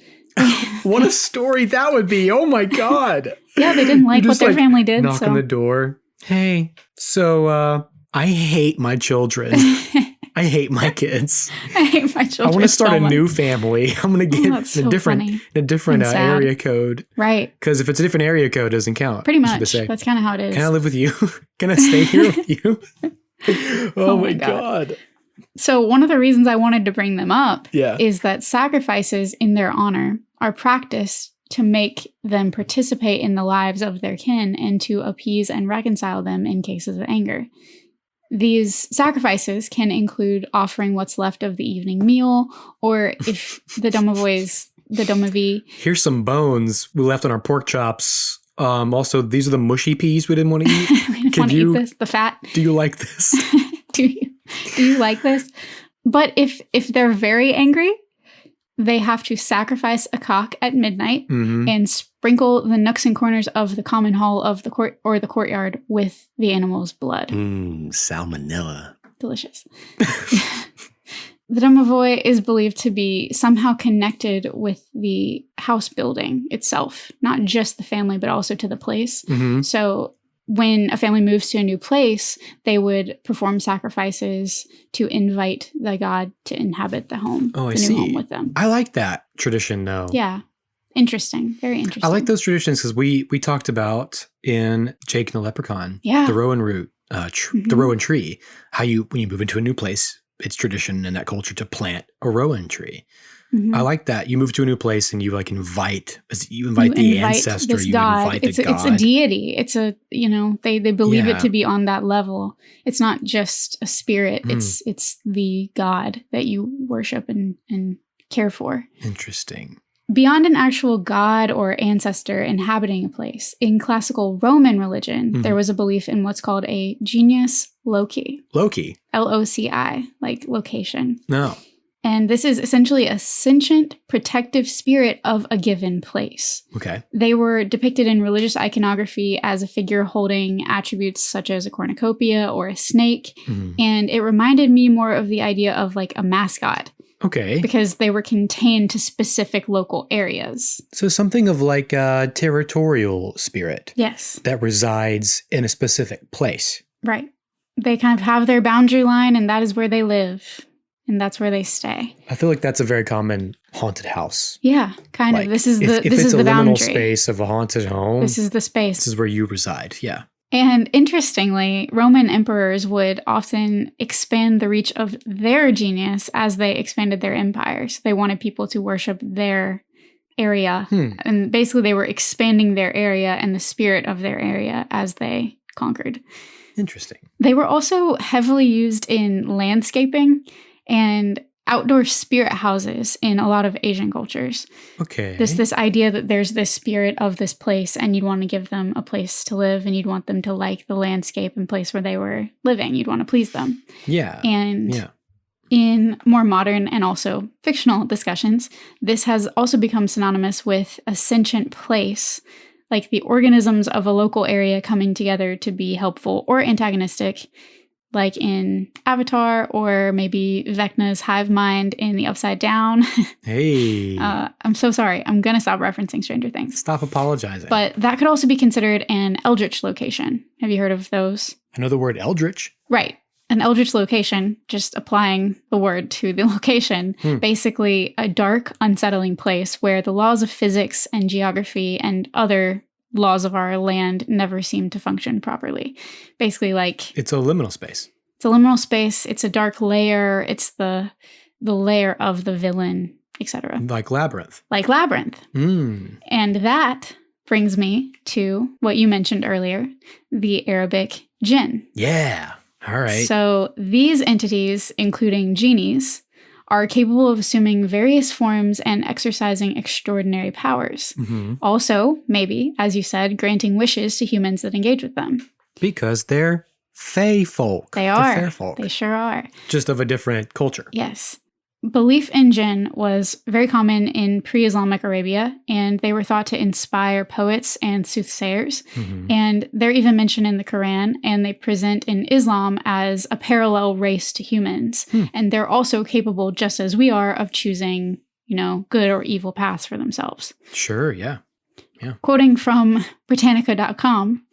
What a story that would be. Oh my God. Yeah, they didn't like You what just, their family did. Knock on the door. Hey, so I hate my children. I hate my kids. I hate my children. I want to start so a much. new family. I'm going to get that's a so different funny. and sad. area code. Right. Because if it's a different area code, it doesn't count. Pretty That's what they much. say. That's kind of how it is. Can I live with you? Can I stay here with you? Oh my God. So one of the reasons I wanted to bring them up Yeah. is that sacrifices in their honor are practiced to make them participate in the lives of their kin and to appease and reconcile them in cases of anger. These sacrifices can include offering what's left of the evening meal, or if the Domovi... Here's some bones we left on our pork chops. Also, these are the mushy peas we didn't want to eat. we didn't want to eat this, the fat. Do you like this? Do you like this? But if they're very angry, they have to sacrifice a cock at midnight and sprinkle the nooks and corners of the common hall of the court or the courtyard with the animal's blood. Salmonella. Delicious. The domovoi is believed to be somehow connected with the house building itself, not just the family, but also to the place. So when a family moves to a new place, they would perform sacrifices to invite the god to inhabit the home, Oh, I the see. new home with them. I like that tradition, though. Yeah. Interesting. Very interesting. I like those traditions because we talked about in Jake and the Leprechaun, Yeah. the rowan root, the rowan tree, how when you move into a new place, it's tradition in that culture to plant a rowan tree. I like that. You move to a new place and you invite the ancestor, this you god. invite the god. It's a deity. It's they believe Yeah. it to be on that level. It's not just a spirit. It's the god that you worship and care for. Interesting. Beyond an actual god or ancestor inhabiting a place, in classical Roman religion, there was a belief in what's called a genius loci. Loki. Loci, like location. No. And this is essentially a sentient, protective spirit of a given place. Okay. They were depicted in religious iconography as a figure holding attributes such as a cornucopia or a snake. And it reminded me more of the idea of like a mascot. Okay. Because they were contained to specific local areas. So something of like a territorial spirit. Yes. That resides in a specific place. Right. They kind of have their boundary line and that is where they live. And that's where they stay. I feel like that's a very common haunted house. Yeah, kind Like, of. This is if the it's a liminal boundary. space of a haunted home, This is the space. this is where you reside. Yeah. And interestingly, Roman emperors would often expand the reach of their genius as they expanded their empires. They wanted people to worship their area. And basically, they were expanding their area and the spirit of their area as they conquered. Interesting. They were also heavily used in landscaping and outdoor spirit houses in a lot of Asian cultures. Okay. This idea that there's this spirit of this place and you'd want to give them a place to live and you'd want them to like the landscape and place where they were living. You'd want to please them. Yeah. And in more modern and also fictional discussions, this has also become synonymous with a sentient place, like the organisms of a local area coming together to be helpful or antagonistic, like in Avatar, or maybe Vecna's hive mind in The Upside Down. Hey. I'm so sorry. I'm going to stop referencing Stranger Things. Stop apologizing. But that could also be considered an eldritch location. Have you heard of those? I know the word eldritch. Right. An eldritch location, just applying the word to the location, basically a dark, unsettling place where the laws of physics and geography and other laws of our land never seem to function properly. Basically, like, It's a liminal space. it's a liminal space, it's a dark layer, it's the layer of the villain, etc. Like Labyrinth. Like Labyrinth. Mm. And that brings me to what you mentioned earlier, the Arabic jinn. Yeah. All right. So these entities, including genies, are capable of assuming various forms and exercising extraordinary powers. Also, maybe, as you said, granting wishes to humans that engage with them. Because they're fae folk. They They're are. fair folk. They sure are. Just of a different culture. Yes. Belief in jinn was very common in pre-Islamic Arabia, and they were thought to inspire poets and soothsayers. And they're even mentioned in the Quran, and they present in Islam as a parallel race to humans. And they're also capable, just as we are, of choosing, good or evil paths for themselves. Sure, yeah. Quoting from Britannica.com,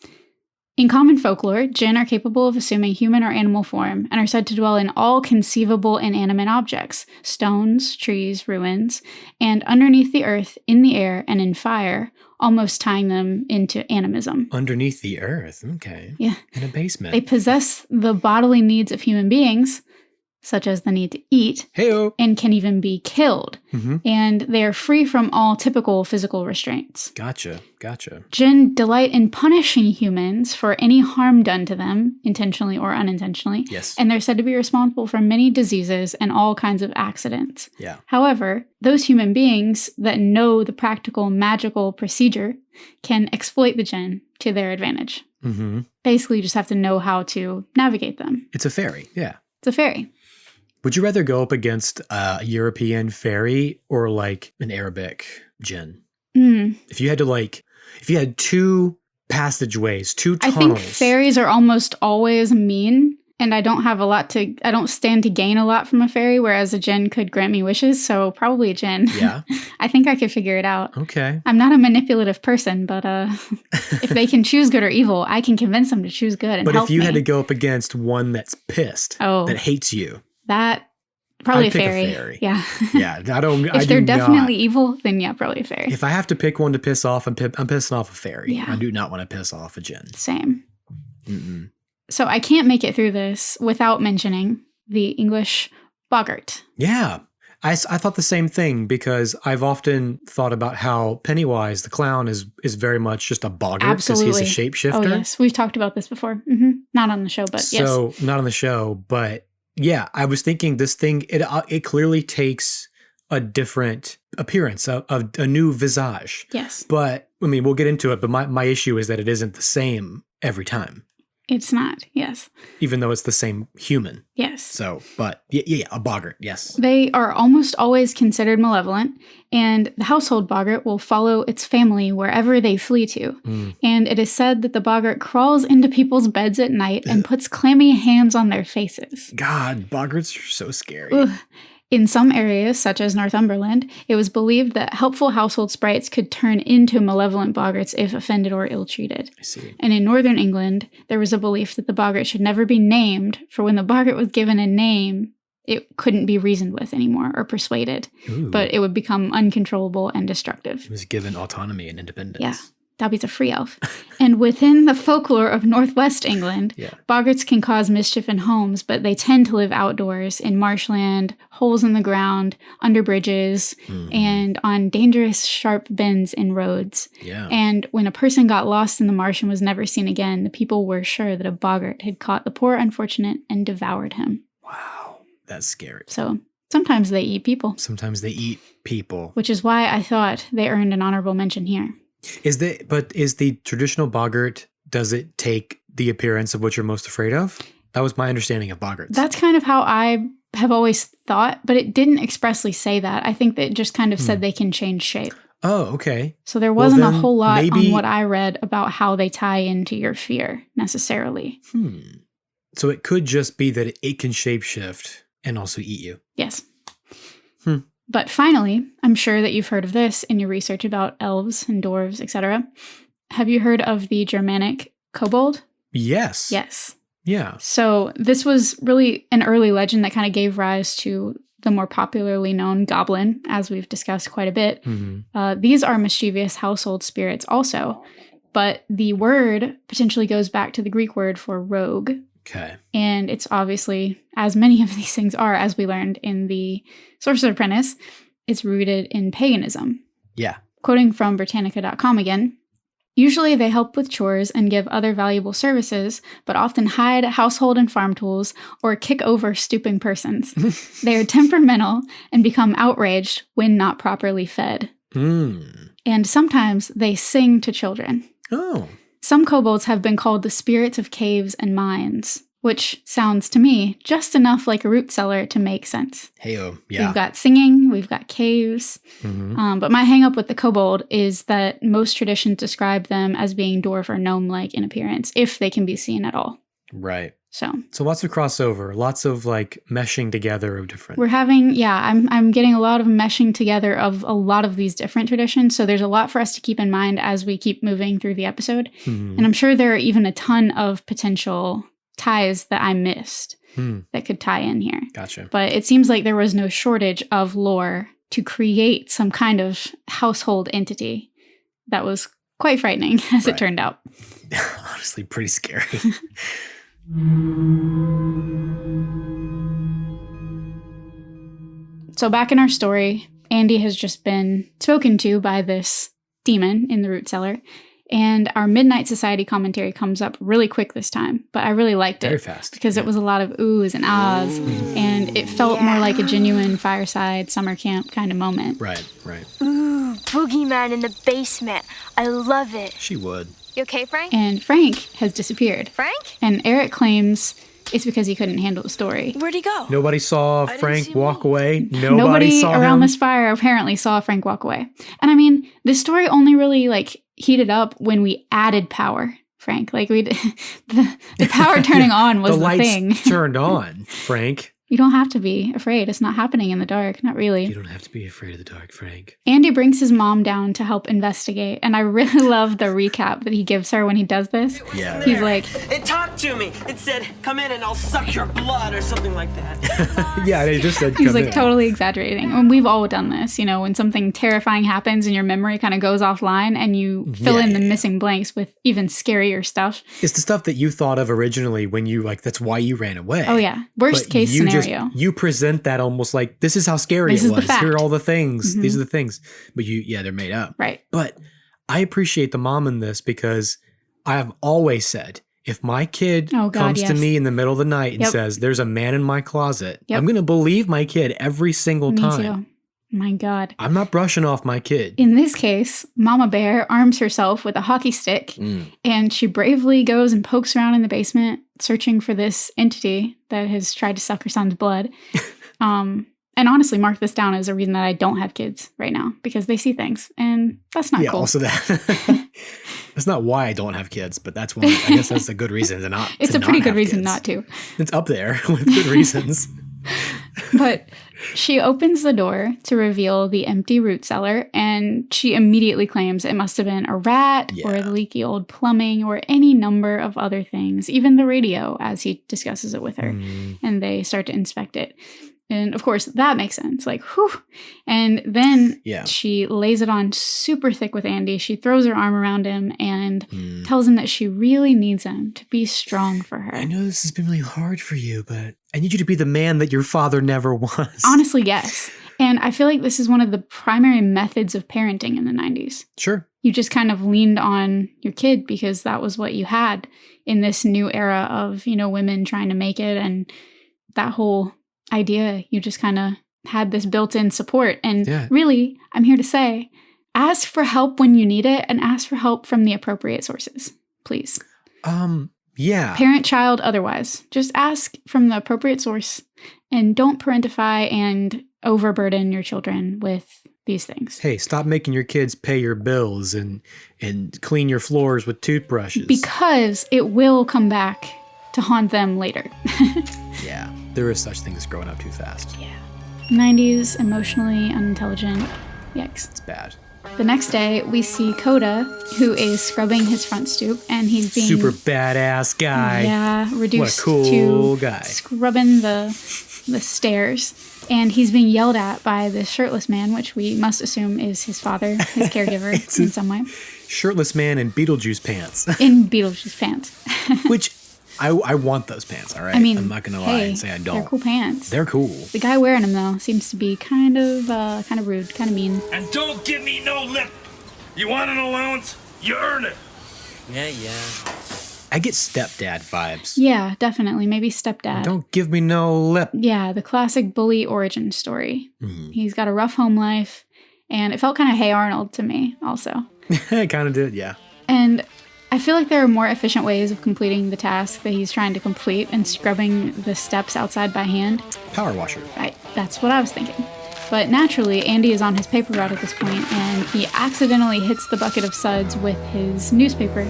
in common folklore, jinn are capable of assuming human or animal form and are said to dwell in all conceivable inanimate objects, stones, trees, ruins, and underneath the earth, in the air, and in fire, almost tying them into animism. Underneath the earth. Okay. Yeah. In a basement. They possess the bodily needs of human beings, such as the need to eat, Hey-o. and can even be killed. And they are free from all typical physical restraints. Gotcha. Jinn delight in punishing humans for any harm done to them, intentionally or unintentionally. Yes. And they're said to be responsible for many diseases and all kinds of accidents. Yeah. However, those human beings that know the practical magical procedure can exploit the jinn to their advantage. Basically, you just have to know how to navigate them. It's a fairy. Yeah. It's a fairy. Would you rather go up against a European fairy or like an Arabic jinn? If you had two passageways, two tunnels. I think fairies are almost always mean, and I don't stand to gain a lot from a fairy, whereas a jinn could grant me wishes, so probably a jinn. Yeah. I think I could figure it out. Okay. I'm not a manipulative person, but if they can choose good or evil, I can convince them to choose good and But help if you me. had to go up against one that's pissed, that hates you. That probably I'd a pick fairy. a fairy. Yeah. Yeah, If they're definitely evil, then yeah, probably a fairy. If I have to pick one to piss off, I'm pissing off a fairy. Yeah. I do not want to piss off a jinn. Same. So I can't make it through this without mentioning the English boggart. Yeah. I thought the same thing because I've often thought about how Pennywise, the clown, is very much just a boggart because he's a shapeshifter. Oh, yes. We've talked about this before. Not on the show, but yes. So, not on the show, but yeah, I was thinking this thing, it clearly takes a different appearance, of a new visage. Yes. But, I mean, we'll get into it, but my issue is that it isn't the same every time. It's not, yes. Even though it's the same human. Yes. So, but yeah, a boggart, yes. They are almost always considered malevolent, and the household boggart will follow its family wherever they flee to. And it is said that the boggart crawls into people's beds at night and puts clammy hands on their faces. God, boggarts are so scary. Ugh. In some areas, such as Northumberland, it was believed that helpful household sprites could turn into malevolent boggarts if offended or ill-treated. I see. And in northern England, there was a belief that the boggart should never be named, for when the boggart was given a name, it couldn't be reasoned with anymore or persuaded, Ooh. but it would become uncontrollable and destructive. It was given autonomy and independence. Yeah. Dobby's a free elf. And within the folklore of Northwest England, boggarts can cause mischief in homes, but they tend to live outdoors in marshland, holes in the ground, under bridges, and on dangerous, sharp bends in roads. Yeah. And when a person got lost in the marsh and was never seen again, the people were sure that a boggart had caught the poor unfortunate and devoured him. Wow. That's scary. So sometimes they eat people. Sometimes they eat people. Which is why I thought they earned an honorable mention here. Is the traditional boggart, does it take the appearance of what you're most afraid of? That was my understanding of boggarts. That's kind of how I have always thought, but it didn't expressly say that. I think that it just kind of said they can change shape. Oh, okay. So there wasn't a then whole lot maybe- on what I read about how they tie into your fear necessarily. So it could just be that it can shapeshift and also eat you. Yes. But finally, I'm sure that you've heard of this in your research about elves and dwarves, etc. Have you heard of the Germanic kobold? Yes. Yes. Yeah. So this was really an early legend that kind of gave rise to the more popularly known goblin, as we've discussed quite a bit. These are mischievous household spirits also, but the word potentially goes back to the Greek word for rogue. Okay. And it's obviously, as many of these things are, as we learned in the Sorcerer's Apprentice, it's rooted in paganism. Yeah. Quoting from Britannica.com again, usually they help with chores and give other valuable services, but often hide household and farm tools or kick over stooping persons. They are temperamental and become outraged when not properly fed. And sometimes they sing to children. Oh. Some kobolds have been called the spirits of caves and mines, which sounds to me just enough like a root cellar to make sense. Hey-oh. Yeah. We've got singing, we've got caves. But my hang up with the kobold is that most traditions describe them as being dwarf or gnome-like in appearance, if they can be seen at all. Right. So lots of crossover, lots of like meshing together of different. we're having, I'm getting a lot of meshing together of a lot of these different traditions. So there's a lot for us to keep in mind as we keep moving through the episode. And I'm sure there are even a ton of potential ties that I missed that could tie in here. Gotcha. But it seems like there was no shortage of lore to create some kind of household entity that was quite frightening, as it turned out. Honestly, pretty scary. So back in our story, Andy has just been spoken to by this demon in the root cellar, and our Midnight Society commentary comes up really quick this time, but I really liked it. Very fast. Because it was a lot of oohs and ahs, and it felt more like a genuine fireside summer camp kind of moment. Right. Ooh, boogeyman in the basement. I love it. She would. You okay, Frank? And Frank has disappeared. Frank? And Eric claims it's because he couldn't handle the story. Where'd he go? Nobody saw didn't Frank see him walk at all. away. Nobody saw around him. this fire apparently saw Frank walk away. And I mean, this story only really heated up when we added power, Frank. The power turning on was the lights thing. turned on, Frank. You don't have to be afraid. It's not happening in the dark. Not really. You don't have to be afraid of the dark, Frank. Andy brings his mom down to help investigate. And I really love the recap that he gives her when he does this. Yeah. He's like, It talked to me. It said, "Come in and I'll suck your blood," or something like that. Yeah, they just said he's come like in. totally exaggerating. And we've all done this, when something terrifying happens and your memory kind of goes offline and you fill in the missing blanks with even scarier stuff. It's the stuff that you thought of originally when you that's why you ran away. Oh yeah. Worst But case you scenario. You present that almost like this is how scary This it is the was. fact. Here are all the things. Mhm. These are the things. But they're made up. Right. But I appreciate the mom in this because I have always said if my kid Oh, God, comes to yes. me in the middle of the night and Yep. says there's a man in my closet, Yep. I'm going to believe my kid every single Me time. too. My God. I'm not brushing off my kid. In this case, Mama Bear arms herself with a hockey stick and she bravely goes and pokes around in the basement searching for this entity that has tried to suck her son's blood. And honestly, mark this down as a reason that I don't have kids right now because they see things and that's not cool. Also that. That's not why I don't have kids, but that's one. I guess that's a good reason to not. It's to a pretty not good have reason kids. not to. It's up there with good reasons. But she opens the door to reveal the empty root cellar, and she immediately claims it must have been a rat or the leaky old plumbing or any number of other things, even the radio, as he discusses it with her. And they start to inspect it. And of course, that makes sense. Like, whew. And then Yeah. she lays it on super thick with Andy. She throws her arm around him and tells him that she really needs him to be strong for her. I know this has been really hard for you, but I need you to be the man that your father never was. Honestly, yes. And I feel like this is one of the primary methods of parenting in the 90s. Sure. You just kind of leaned on your kid because that was what you had in this new era of, women trying to make it, and that whole idea. You just kind of had this built-in support. And really, I'm here to say, ask for help when you need it, and ask for help from the appropriate sources, please. Yeah. Parent, child, otherwise. Just ask from the appropriate source, and don't parentify and overburden your children with these things. Hey, stop making your kids pay your bills and clean your floors with toothbrushes. Because it will come back to haunt them later. Yeah, there is such thing as growing up too fast. Yeah. 90s, emotionally unintelligent. Yikes. It's bad. The next day, we see Coda, who is scrubbing his front stoop, and he's being super badass guy. Yeah, reduced what a cool to guy. Scrubbing the stairs. And he's being yelled at by this shirtless man, which we must assume is his father, his caregiver in some way. Shirtless man in Beetlejuice pants. In Beetlejuice pants. Which I want those pants, all right? I mean, I'm not going to lie and say I don't. They're cool pants. They're cool. The guy wearing them, though, seems to be kind of rude, kind of mean. And don't give me no lip. You want an allowance? You earn it. Yeah. I get stepdad vibes. Yeah, definitely. Maybe stepdad. Don't give me no lip. Yeah, the classic bully origin story. Mm-hmm. He's got a rough home life, and it felt kind of Hey Arnold to me, also. It kind of did, yeah. And I feel like there are more efficient ways of completing the task that he's trying to complete and scrubbing the steps outside by hand. Power washer. Right, that's what I was thinking. But naturally, Andy is on his paper route at this point, and he accidentally hits the bucket of suds with his newspaper.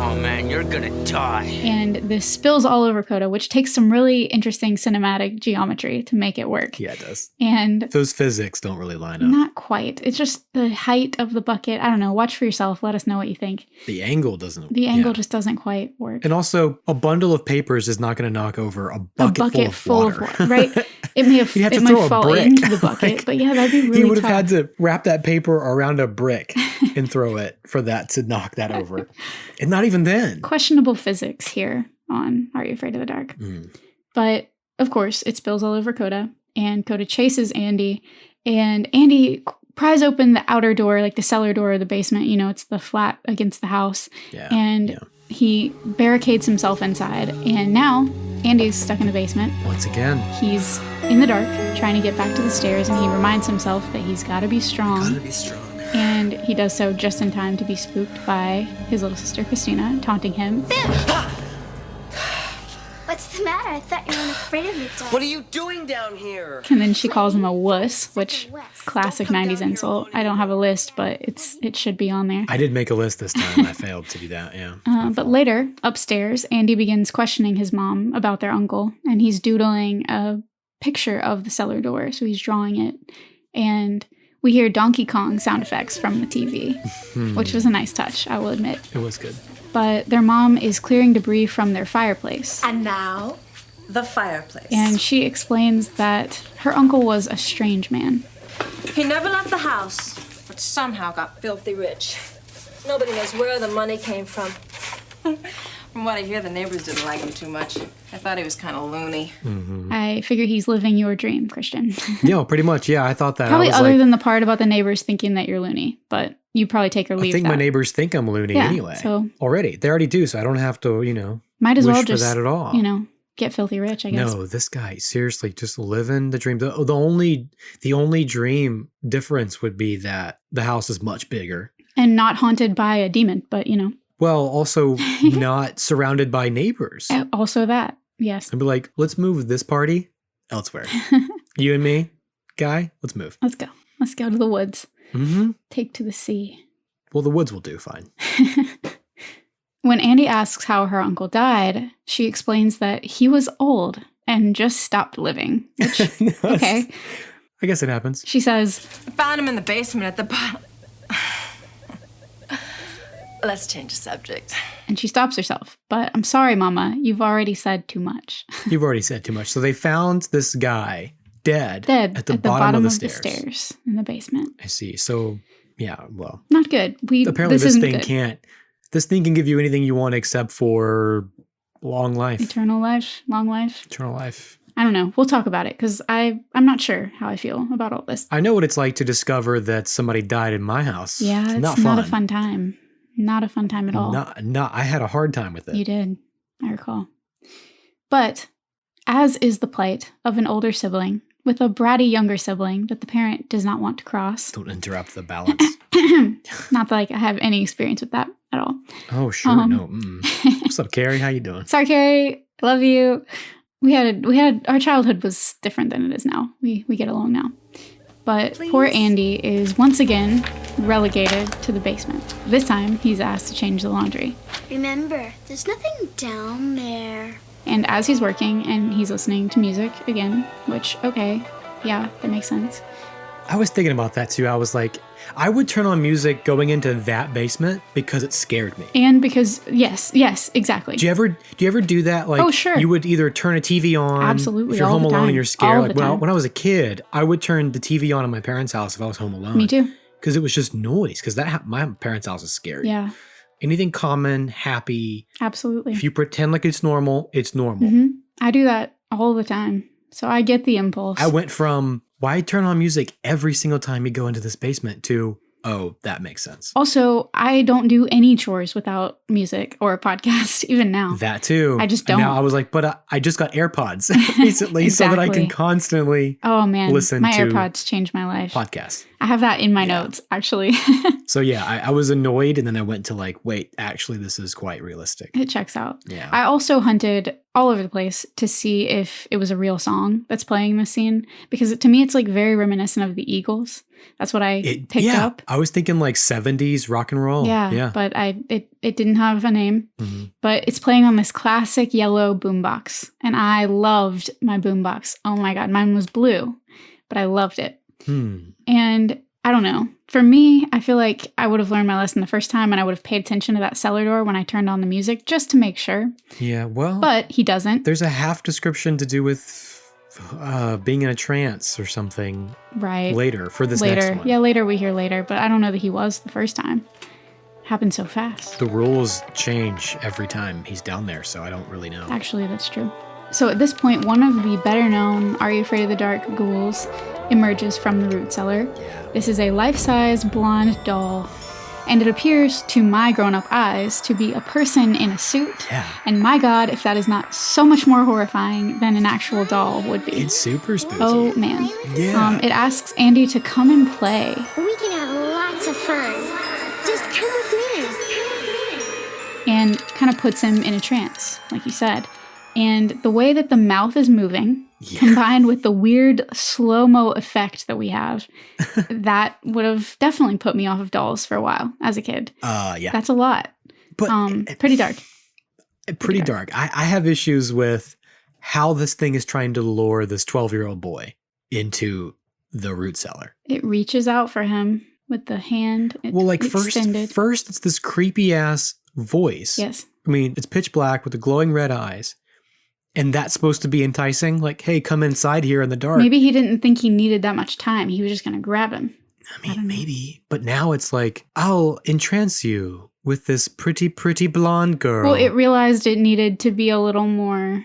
Oh man, you're gonna die. And this spills all over Coda, which takes some really interesting cinematic geometry to make it work. Yeah, it does. And those physics don't really line up. not quite. It's just the height of the bucket. I don't know. Watch for yourself. Let us know what you think. The angle doesn't. The angle just doesn't quite work. And also, a bundle of papers is not going to knock over a bucket full of water. Right? It may have. You'd have it to might throw a fall brick. into the bucket, but yeah, that'd be really. He would have tough. had to wrap that paper around a brick and throw it for that to knock that over. And not even then. Questionable physics here on Are You Afraid of the Dark? But of course, it spills all over Coda, and Coda chases Andy, and Andy pries open the outer door, like the cellar door of the basement. It's the flat against the house. Yeah. And he barricades himself inside, and now Andy's stuck in the basement. Once again. He's in the dark, trying to get back to the stairs, and he reminds himself that he's got to be strong. Gotta be strong. And he does so just in time to be spooked by his little sister Christina, taunting him. What's the matter? I thought you weren't afraid of the dark. What are you doing down here? And then she calls him a wuss, which classic 90s insult. I don't have a list, but it should be on there. I did make a list this time. I failed to do that, yeah. But later, upstairs, Andy begins questioning his mom about their uncle, and he's doodling a picture of the cellar door, so he's drawing it. And we hear Donkey Kong sound effects from the TV, which was a nice touch, I will admit. It was good. But their mom is clearing debris from their fireplace. And now, the fireplace. And she explains that her uncle was a strange man. He never left the house, but somehow got filthy rich. Nobody knows where the money came from. From what I hear, the neighbors didn't like him too much. I thought he was kind of loony. I figure he's living your dream, Christian. Yeah, pretty much. Yeah, I thought that. Probably I was other than the part about the neighbors thinking that you're loony, but you probably take or leave I think that. my neighbors think I'm loony Yeah, anyway. so- already. They already do, so I don't have to, Might as wish well for just, that at all. get filthy rich, I guess. No, this guy, seriously, just living the dream. The only dream difference would be that the house is much bigger. And not haunted by a demon, but, Well, also not surrounded by neighbors. also that, yes. I'd be like, let's move this party elsewhere. You and me, guy, let's move. Let's go. Let's go to the woods. Mm-hmm. Take to the sea. Well, the woods will do fine. When Andy asks how her uncle died, she explains that he was old and just stopped living. Which, okay. I guess it happens. She says, I found him in the basement at the bottom. Let's change the subject. And she stops herself. But I'm sorry, Mama, you've already said too much. You've already said too much. So they found this guy dead Dead at the bottom of the stairs. stairs in the basement. I see. So, yeah, well. Not good. Apparently this thing good. can't. This thing can give you anything you want except for long life. Eternal life, long life. Eternal life. I don't know. We'll talk about it because I'm not sure how I feel about all this. I know what it's like to discover that somebody died in my house. Yeah, it's not a fun time. Not a fun time at all. I had a hard time with it. You did. I recall. But as is the plight of an older sibling with a bratty younger sibling that the parent does not want to cross. Don't interrupt the balance. Not that I have any experience with that at all. Oh, sure. No. What's up, Carrie? How you doing? Sorry, Carrie. I love you. We had our childhood was different than it is now. We get along now. But poor Andy is once again relegated to the basement. This time, he's asked to change the laundry. Remember, there's nothing down there. And as he's working and he's listening to music again, which, okay, yeah, that makes sense. I was thinking about that too. I was like, I would turn on music going into that basement because it scared me. And because, yes, exactly. Do you ever do that? Like, oh, sure. You would either turn a TV on. Absolutely. If you're home alone and you're scared. Like, well, when I was a kid, I would turn the TV on in my parents' house if I was home alone. Me too. Because it was just noise. Because my parents' house is scary. Yeah. Anything common, happy. Absolutely. If you pretend like it's normal, it's normal. Mm-hmm. I do that all the time. So I get the impulse. I went from, why turn on music every single time you go into this basement to, oh, that makes sense. Also, I don't do any chores without music or a podcast, even now. That too. I just don't. And now I was like, but I just got AirPods recently so that I can constantly listen my to AirPods changed my life. Podcasts. I have that in my notes, actually. So yeah, I was annoyed and then I went to like, wait, actually this is quite realistic. It checks out. Yeah. I also hunted all over the place to see if it was a real song that's playing this scene because to me it's like very reminiscent of the Eagles. That's what I picked up. I was thinking like 70s rock and roll. Yeah. But it didn't have a name. Mm-hmm. But it's playing on this classic yellow boombox. And I loved my boombox. Oh my God. Mine was blue, but I loved it. And I don't know. For me, I feel like I would have learned my lesson the first time and I would have paid attention to that cellar door when I turned on the music just to make sure. Yeah, well. But he doesn't. There's a half description to do with being in a trance or something. Right. Later, for this next one. Yeah, later we hear later, but I don't know that he was the first time. Happened so fast. The rules change every time he's down there, so I don't really know. Actually, that's true. So at this point, one of the better known Are You Afraid of the Dark ghouls emerges from the root cellar. Yeah. This is a life-size blonde doll, and it appears to my grown-up eyes to be a person in a suit. Yeah. And my God, if that is not so much more horrifying than an actual doll would be. It's super spooky. Oh, man. Yeah. It asks Andy to come and play. We can have lots of fun. Just come with me. And kind of puts him in a trance, like you said. And the way that the mouth is moving, combined with the weird slow-mo effect that we have, that would have definitely put me off of dolls for a while as a kid. Yeah. That's a lot. But pretty dark. Pretty dark. I have issues with how this thing is trying to lure this 12-year-old boy into the root cellar. It reaches out for him with the hand extended. First it's this creepy-ass voice. Yes. I mean, it's pitch black with the glowing red eyes. And that's supposed to be enticing? Like, hey, come inside here in the dark. Maybe he didn't think he needed that much time. He was just going to grab him. I mean, maybe. But now it's like, I'll entrance you with this pretty, pretty blonde girl. Well, it realized it needed to be a little more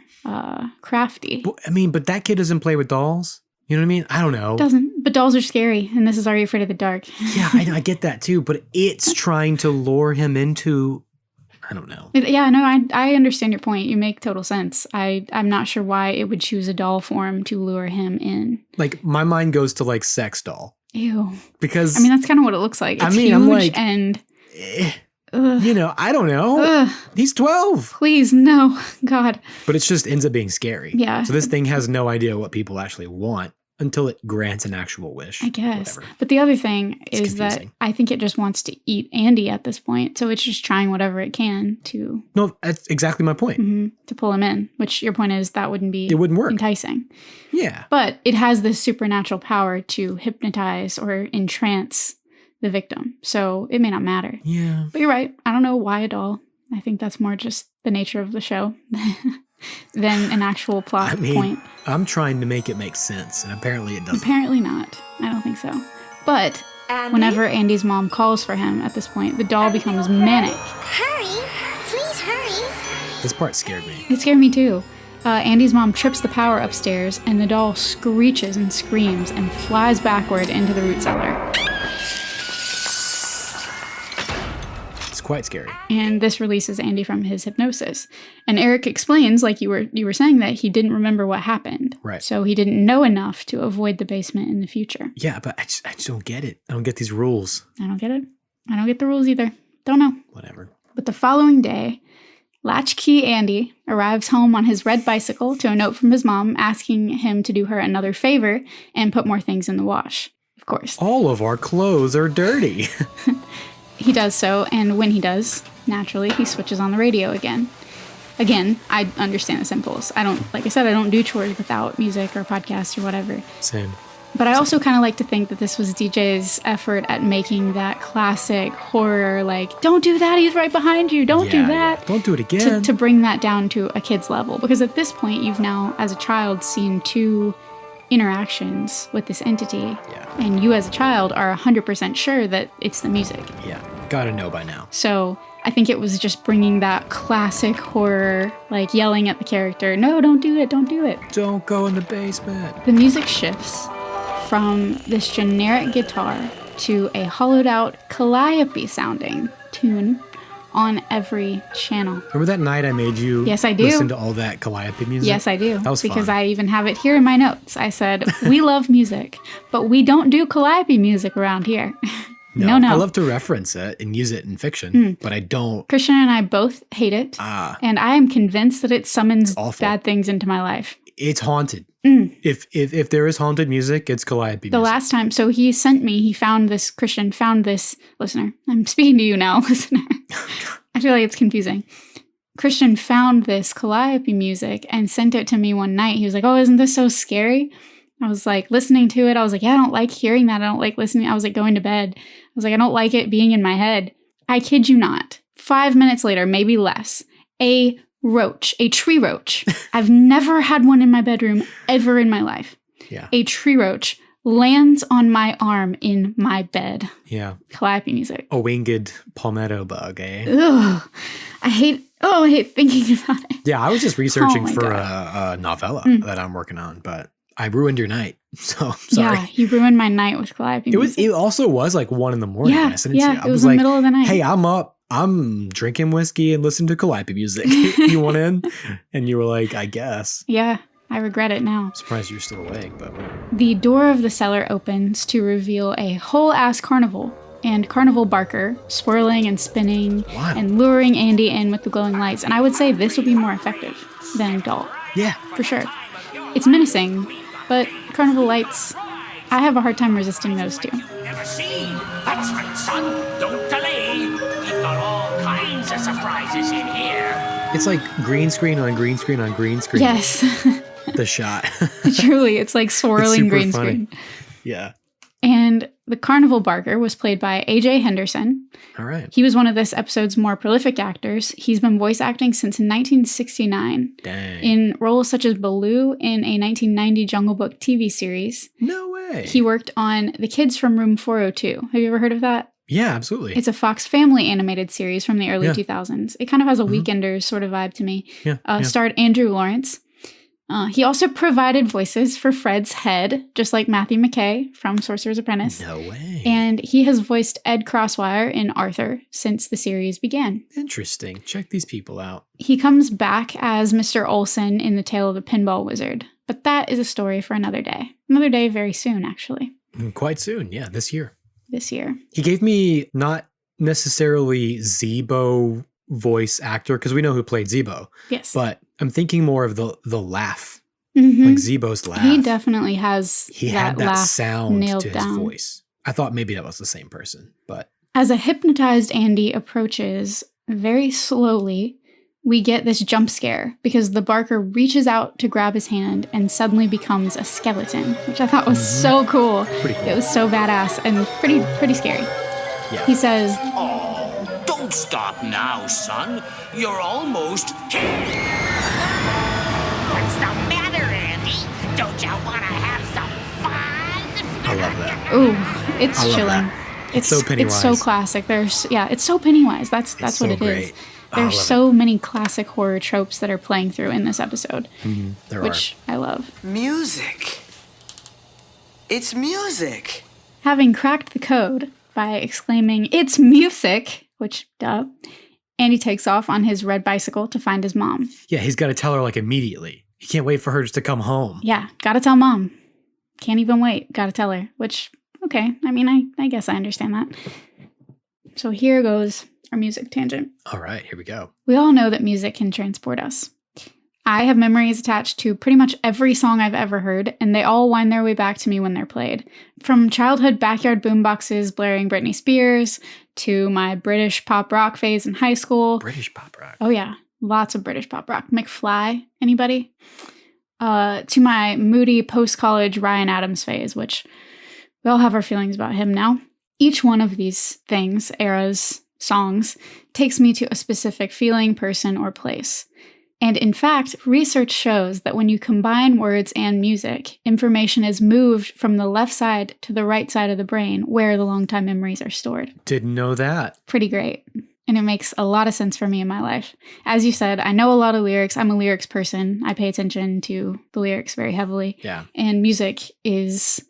crafty. I mean, but that kid doesn't play with dolls. You know what I mean? I don't know. Doesn't. But dolls are scary. And this is Are You Afraid of the Dark? Yeah, I get that too. But it's trying to lure him into... I don't know. I understand your point. You make total sense. I'm not sure why it would choose a doll form to lure him in. Like, my mind goes to, like, sex doll. Ew. Because... I mean, that's kind of what it looks like. It's huge I'm like... and... You know, I don't know. He's 12. Please, no. God. But it just ends up being scary. Yeah. So this thing has no idea what people actually want until it grants an actual wish. I guess. Whatever. But the other thing It's is confusing. that I think it just wants to eat Andy at this point. So it's just trying whatever it can to... No, that's exactly my point. To pull him in, which your point is that wouldn't be... It wouldn't work. Enticing. Yeah. But it has this supernatural power to hypnotize or entrance the victim. So it may not matter. Yeah. But you're right. I don't know why a doll. I think that's more just the nature of the show than an actual plot point. I'm trying to make it make sense, and apparently it doesn't. Apparently not. I don't think so. But Andy? whenever Andy's mom calls for him at this point, the doll becomes manic. Hurry! Please hurry! This part scared me. It scared me too. Andy's mom trips the power upstairs, and the doll screeches and screams and flies backward into the root cellar. It's quite scary. And this releases Andy from his hypnosis. And Eric explains, like you were saying, that he didn't remember what happened. Right. So he didn't know enough to avoid the basement in the future. Yeah, but I just don't get it. I don't get these rules. I don't get it. I don't get the rules either. Don't know. Whatever. But the following day, Latchkey Andy arrives home on his red bicycle to a note from his mom asking him to do her another favor and put more things in the wash. Of course. All of our clothes are dirty. He does so, and when he does, naturally, he switches on the radio again. Again, I understand this impulse. Like I said, I don't do chores without music or podcasts or whatever. Same. But I also kind of like to think that this was DJ's effort at making that classic horror, like, don't do that, he's right behind you, don't do that. Yeah. Don't do it again. To bring that down to a kid's level. Because at this point, you've now, as a child, seen 2 interactions with this entity. Yeah. And you, as a child, are 100% sure that it's the music. Yeah. Gotta know by now. So I think it was just bringing that classic horror, like yelling at the character, no, don't do it, don't do it. Don't go in the basement. The music shifts from this generic guitar to a hollowed out calliope sounding tune on every channel. Remember that night I made you Yes, I do. listen to all that calliope music? Yes, I do. That was because fun. I even have it here in my notes. I said, we love music, but we don't do calliope music around here. No. I love to reference it and use it in fiction, but I don't. Christian and I both hate it. And I am convinced that it summons bad things into my life. It's haunted. If there is haunted music, it's calliope music. The last time, so he found this, Christian found this, listener. I'm speaking to you now, listener. I feel like it's confusing. Christian found this calliope music and sent it to me one night. He was like, oh, isn't this so scary? I was like, listening to it, I was like, yeah, I don't like hearing that. I don't like listening. I was like, going to bed. I was like, I don't like it being in my head. I kid you not. 5 minutes later, maybe less, a tree roach. I've never had one in my bedroom ever in my life. Yeah. A tree roach lands on my arm in my bed. Yeah. Calliope music. A winged palmetto bug, eh? Ugh. I hate thinking about it. Yeah, I was just researching my for God. a novella that I'm working on, but I ruined your night. So I'm sorry. Yeah, you ruined my night with calliope music. It also was like 1 a.m. when I sent it to you. I it was like, the middle of the night. hey, I'm up. I'm drinking whiskey and listening to calliope music. You want in? And you were like, I guess. Yeah, I regret it now. I'm surprised you're still awake, but whatever. The door of the cellar opens to reveal a whole-ass carnival and Carnival Barker swirling and spinning and luring Andy in with the glowing lights. And I would say this would be more effective than Doll. Yeah. For sure. It's menacing, but Carnival lights, I have a hard time resisting those two. Never seen. That's right, son. Don't delay. We've got all kinds of surprises in here. It's like green screen on green screen on green screen. Yes. The shot. Truly, it's like swirling super green funny. screen. Yeah. And the Carnival Barker was played by A.J. Henderson. All right. He was one of this episode's more prolific actors. He's been voice acting since 1969. Dang. In roles such as Baloo in a 1990 Jungle Book TV series. No way. He worked on The Kids from Room 402. Have you ever heard of that? Yeah, absolutely. It's a Fox Family animated series from the early 2000s. It kind of has a Weekenders sort of vibe to me. Yeah. Starred Andrew Lawrence. He also provided voices for Fred's head, just like Matthew McKay from Sorcerer's Apprentice. No way. And he has voiced Ed Crosswire in Arthur since the series began. Interesting. Check these people out. He comes back as Mr. Olson in The Tale of the Pinball Wizard. But that is a story for another day. Another day very soon, actually. Quite soon. Yeah, this year. This year. He gave me not necessarily Zebo voice actor, because we know who played Zebo. Yes. But I'm thinking more of the laugh. Mm-hmm. Like Zebo's laugh. He definitely has He that had that laugh sound nailed to his down. voice. I thought maybe that was the same person, but As a hypnotized Andy approaches very slowly, we get this jump scare because the Barker reaches out to grab his hand and suddenly becomes a skeleton, which I thought was so cool. pretty cool. It was so badass and pretty scary. He says, Oh, don't stop now, son. You're almost here. What's the matter, Andy? Don't you want to have some fun? I love that. ooh, it's I love chilling. that. It's so Pennywise. It's so classic. It's so Pennywise. That's what so it is. great. I There's love so many classic horror tropes that are playing through in this episode, There which I love. Music. It's music. Having cracked the code by exclaiming, "It's music," which, duh, Andy takes off on his red bicycle to find his mom. Yeah, he's got to tell her like immediately. He can't wait for her just to come home. Yeah, gotta tell mom. Can't even wait. Gotta tell her. Which, okay, I mean, I guess I understand that. So here goes our music tangent. All right, here we go. We all know that music can transport us. I have memories attached to pretty much every song I've ever heard, and they all wind their way back to me when they're played. From childhood backyard boomboxes blaring Britney Spears, to my British pop rock phase in high school. British pop rock. Oh yeah, lots of British pop rock. McFly, anybody? To my moody post-college Ryan Adams phase, which we all have our feelings about him now. Each one of these things, eras, songs, takes me to a specific feeling, person, or place. And in fact, research shows that when you combine words and music, information is moved from the left side to the right side of the brain where the long-time memories are stored. Didn't know that. Pretty great. And it makes a lot of sense for me in my life. As you said, I know a lot of lyrics. I'm a lyrics person. I pay attention to the lyrics very heavily. Yeah. And music is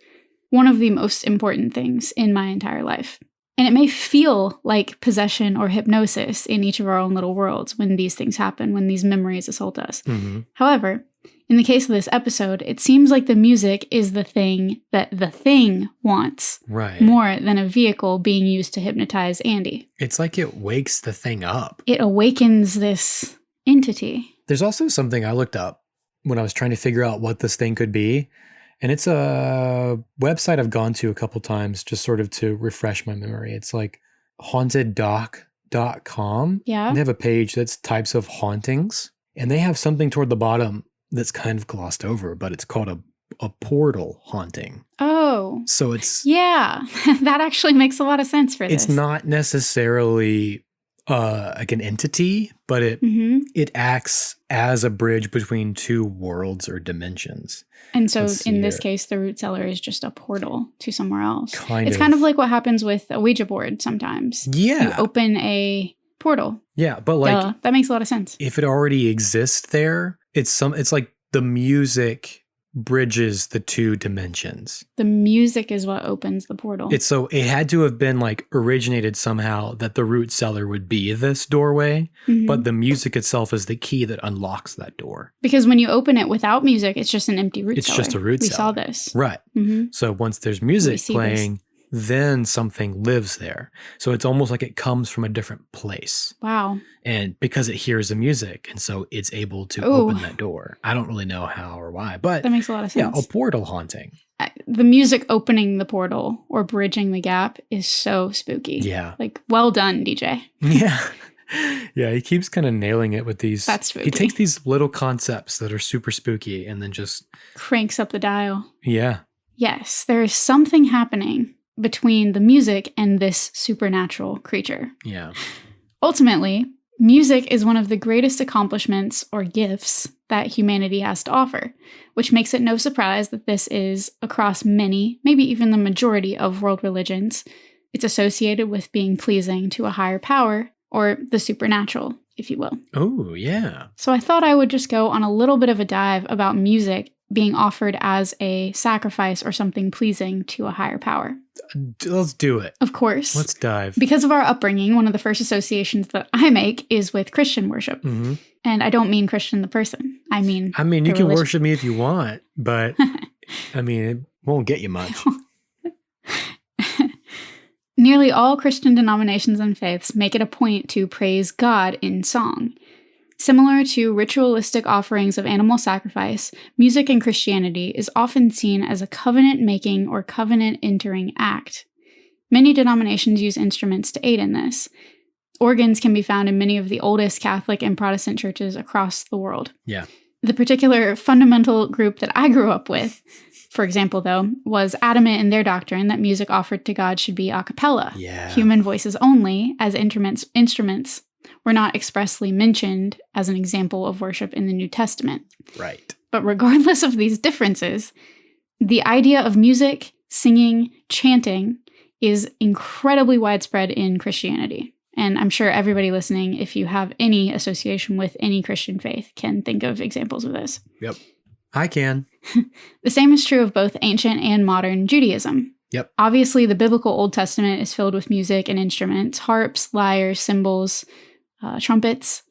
one of the most important things in my entire life. And it may feel like possession or hypnosis in each of our own little worlds when these things happen, when these memories assault us. Mm-hmm. However, in the case of this episode, it seems like the music is the thing that the thing wants, Right. more than a vehicle being used to hypnotize Andy. It's like it wakes the thing up. It awakens this entity. There's also something I looked up when I was trying to figure out what this thing could be. And it's a website I've gone to a couple times just sort of to refresh my memory. It's like haunteddoc.com. Yeah. And they have a page that's types of hauntings. And they have something toward the bottom that's kind of glossed over, but it's called a portal haunting. Oh. So it's Yeah, that actually makes a lot of sense for this. it's not necessarily like an entity, but it acts as a bridge between two worlds or dimensions. And so Let's see in this here. case, the root cellar is just a portal to somewhere else. It's Kind kind of like what happens with a Ouija board sometimes. You Yeah. open a portal. Yeah, but like Duh. That makes a lot of sense. if it already exists there, it's like the music bridges the two dimensions. The music is what opens the portal. It's so it had to have been like originated somehow that the root cellar would be this doorway, Mhm. but the music itself is the key that unlocks that door. Because when you open it without music, it's just an empty root It's cellar. just a root We cellar. saw this. Right. hmm So once there's music see playing, then something lives there. So it's almost like it comes from a different place. Wow. And because it hears the music, and so it's able to Ooh. open that door. I don't really know how or why, but That makes a lot of yeah, sense. a portal haunting. The music opening the portal or bridging the gap is so spooky. Yeah. Like, well done, DJ. Yeah. Yeah, he keeps kind of nailing it with these. That's He spooky. takes these little concepts that are super spooky and then just, Cranks up the dial. yeah. Yes, there is something happening between the music and this supernatural creature. Yeah. Ultimately, music is one of the greatest accomplishments or gifts that humanity has to offer, which makes it no surprise that this is across many, maybe even the majority of world religions. It's associated with being pleasing to a higher power, or the supernatural, if you will. Oh, yeah. So I thought I would just go on a little bit of a dive about music being offered as a sacrifice or something pleasing to a higher power. Let's do it. Of course. Let's dive. Because of our upbringing, one of the first associations that I make is with Christian worship. hmm And I don't mean Christian the person. I mean I mean, the you can religion. worship me if you want, but I mean, it won't get you much. Nearly all Christian denominations and faiths make it a point to praise God in song. Similar to ritualistic offerings of animal sacrifice, music in Christianity is often seen as a covenant-making or covenant-entering act. Many denominations use instruments to aid in this. Organs can be found in many of the oldest Catholic and Protestant churches across the world. Yeah. The particular fundamental group that I grew up with for example, though, was adamant in their doctrine that music offered to God should be a cappella, Yeah. human voices only, as instruments were not expressly mentioned as an example of worship in the New Testament. Right. But regardless of these differences, the idea of music, singing, chanting is incredibly widespread in Christianity. And I'm sure everybody listening, if you have any association with any Christian faith, can think of examples of this. Yep. I can. The same is true of both ancient and modern Judaism. Yep. Obviously, the biblical Old Testament is filled with music and instruments, harps, lyres, cymbals, trumpets.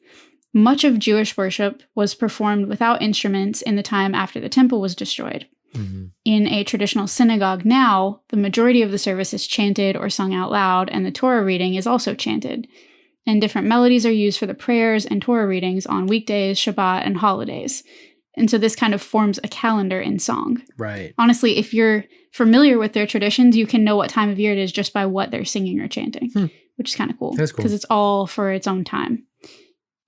Much of Jewish worship was performed without instruments in the time after the temple was destroyed. Mm-hmm. In a traditional synagogue now, the majority of the service is chanted or sung out loud, and the Torah reading is also chanted. And different melodies are used for the prayers and Torah readings on weekdays, Shabbat, and holidays. And so this kind of forms a calendar in song. Right. Honestly, if you're familiar with their traditions, you can know what time of year it is just by what they're singing or chanting, which is kind of cool. That's cool. Because it's all for its own time.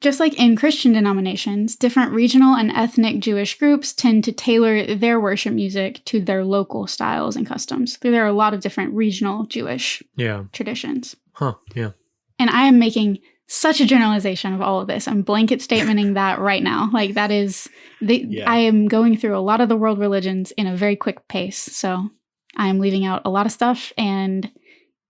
Just like in Christian denominations, different regional and ethnic Jewish groups tend to tailor their worship music to their local styles and customs. There are a lot of different regional Jewish traditions. Huh. Yeah. And I am making such a generalization of all of this. I'm blanket statementing that right now. Like that is, I am going through a lot of the world religions in a very quick pace. So I am leaving out a lot of stuff and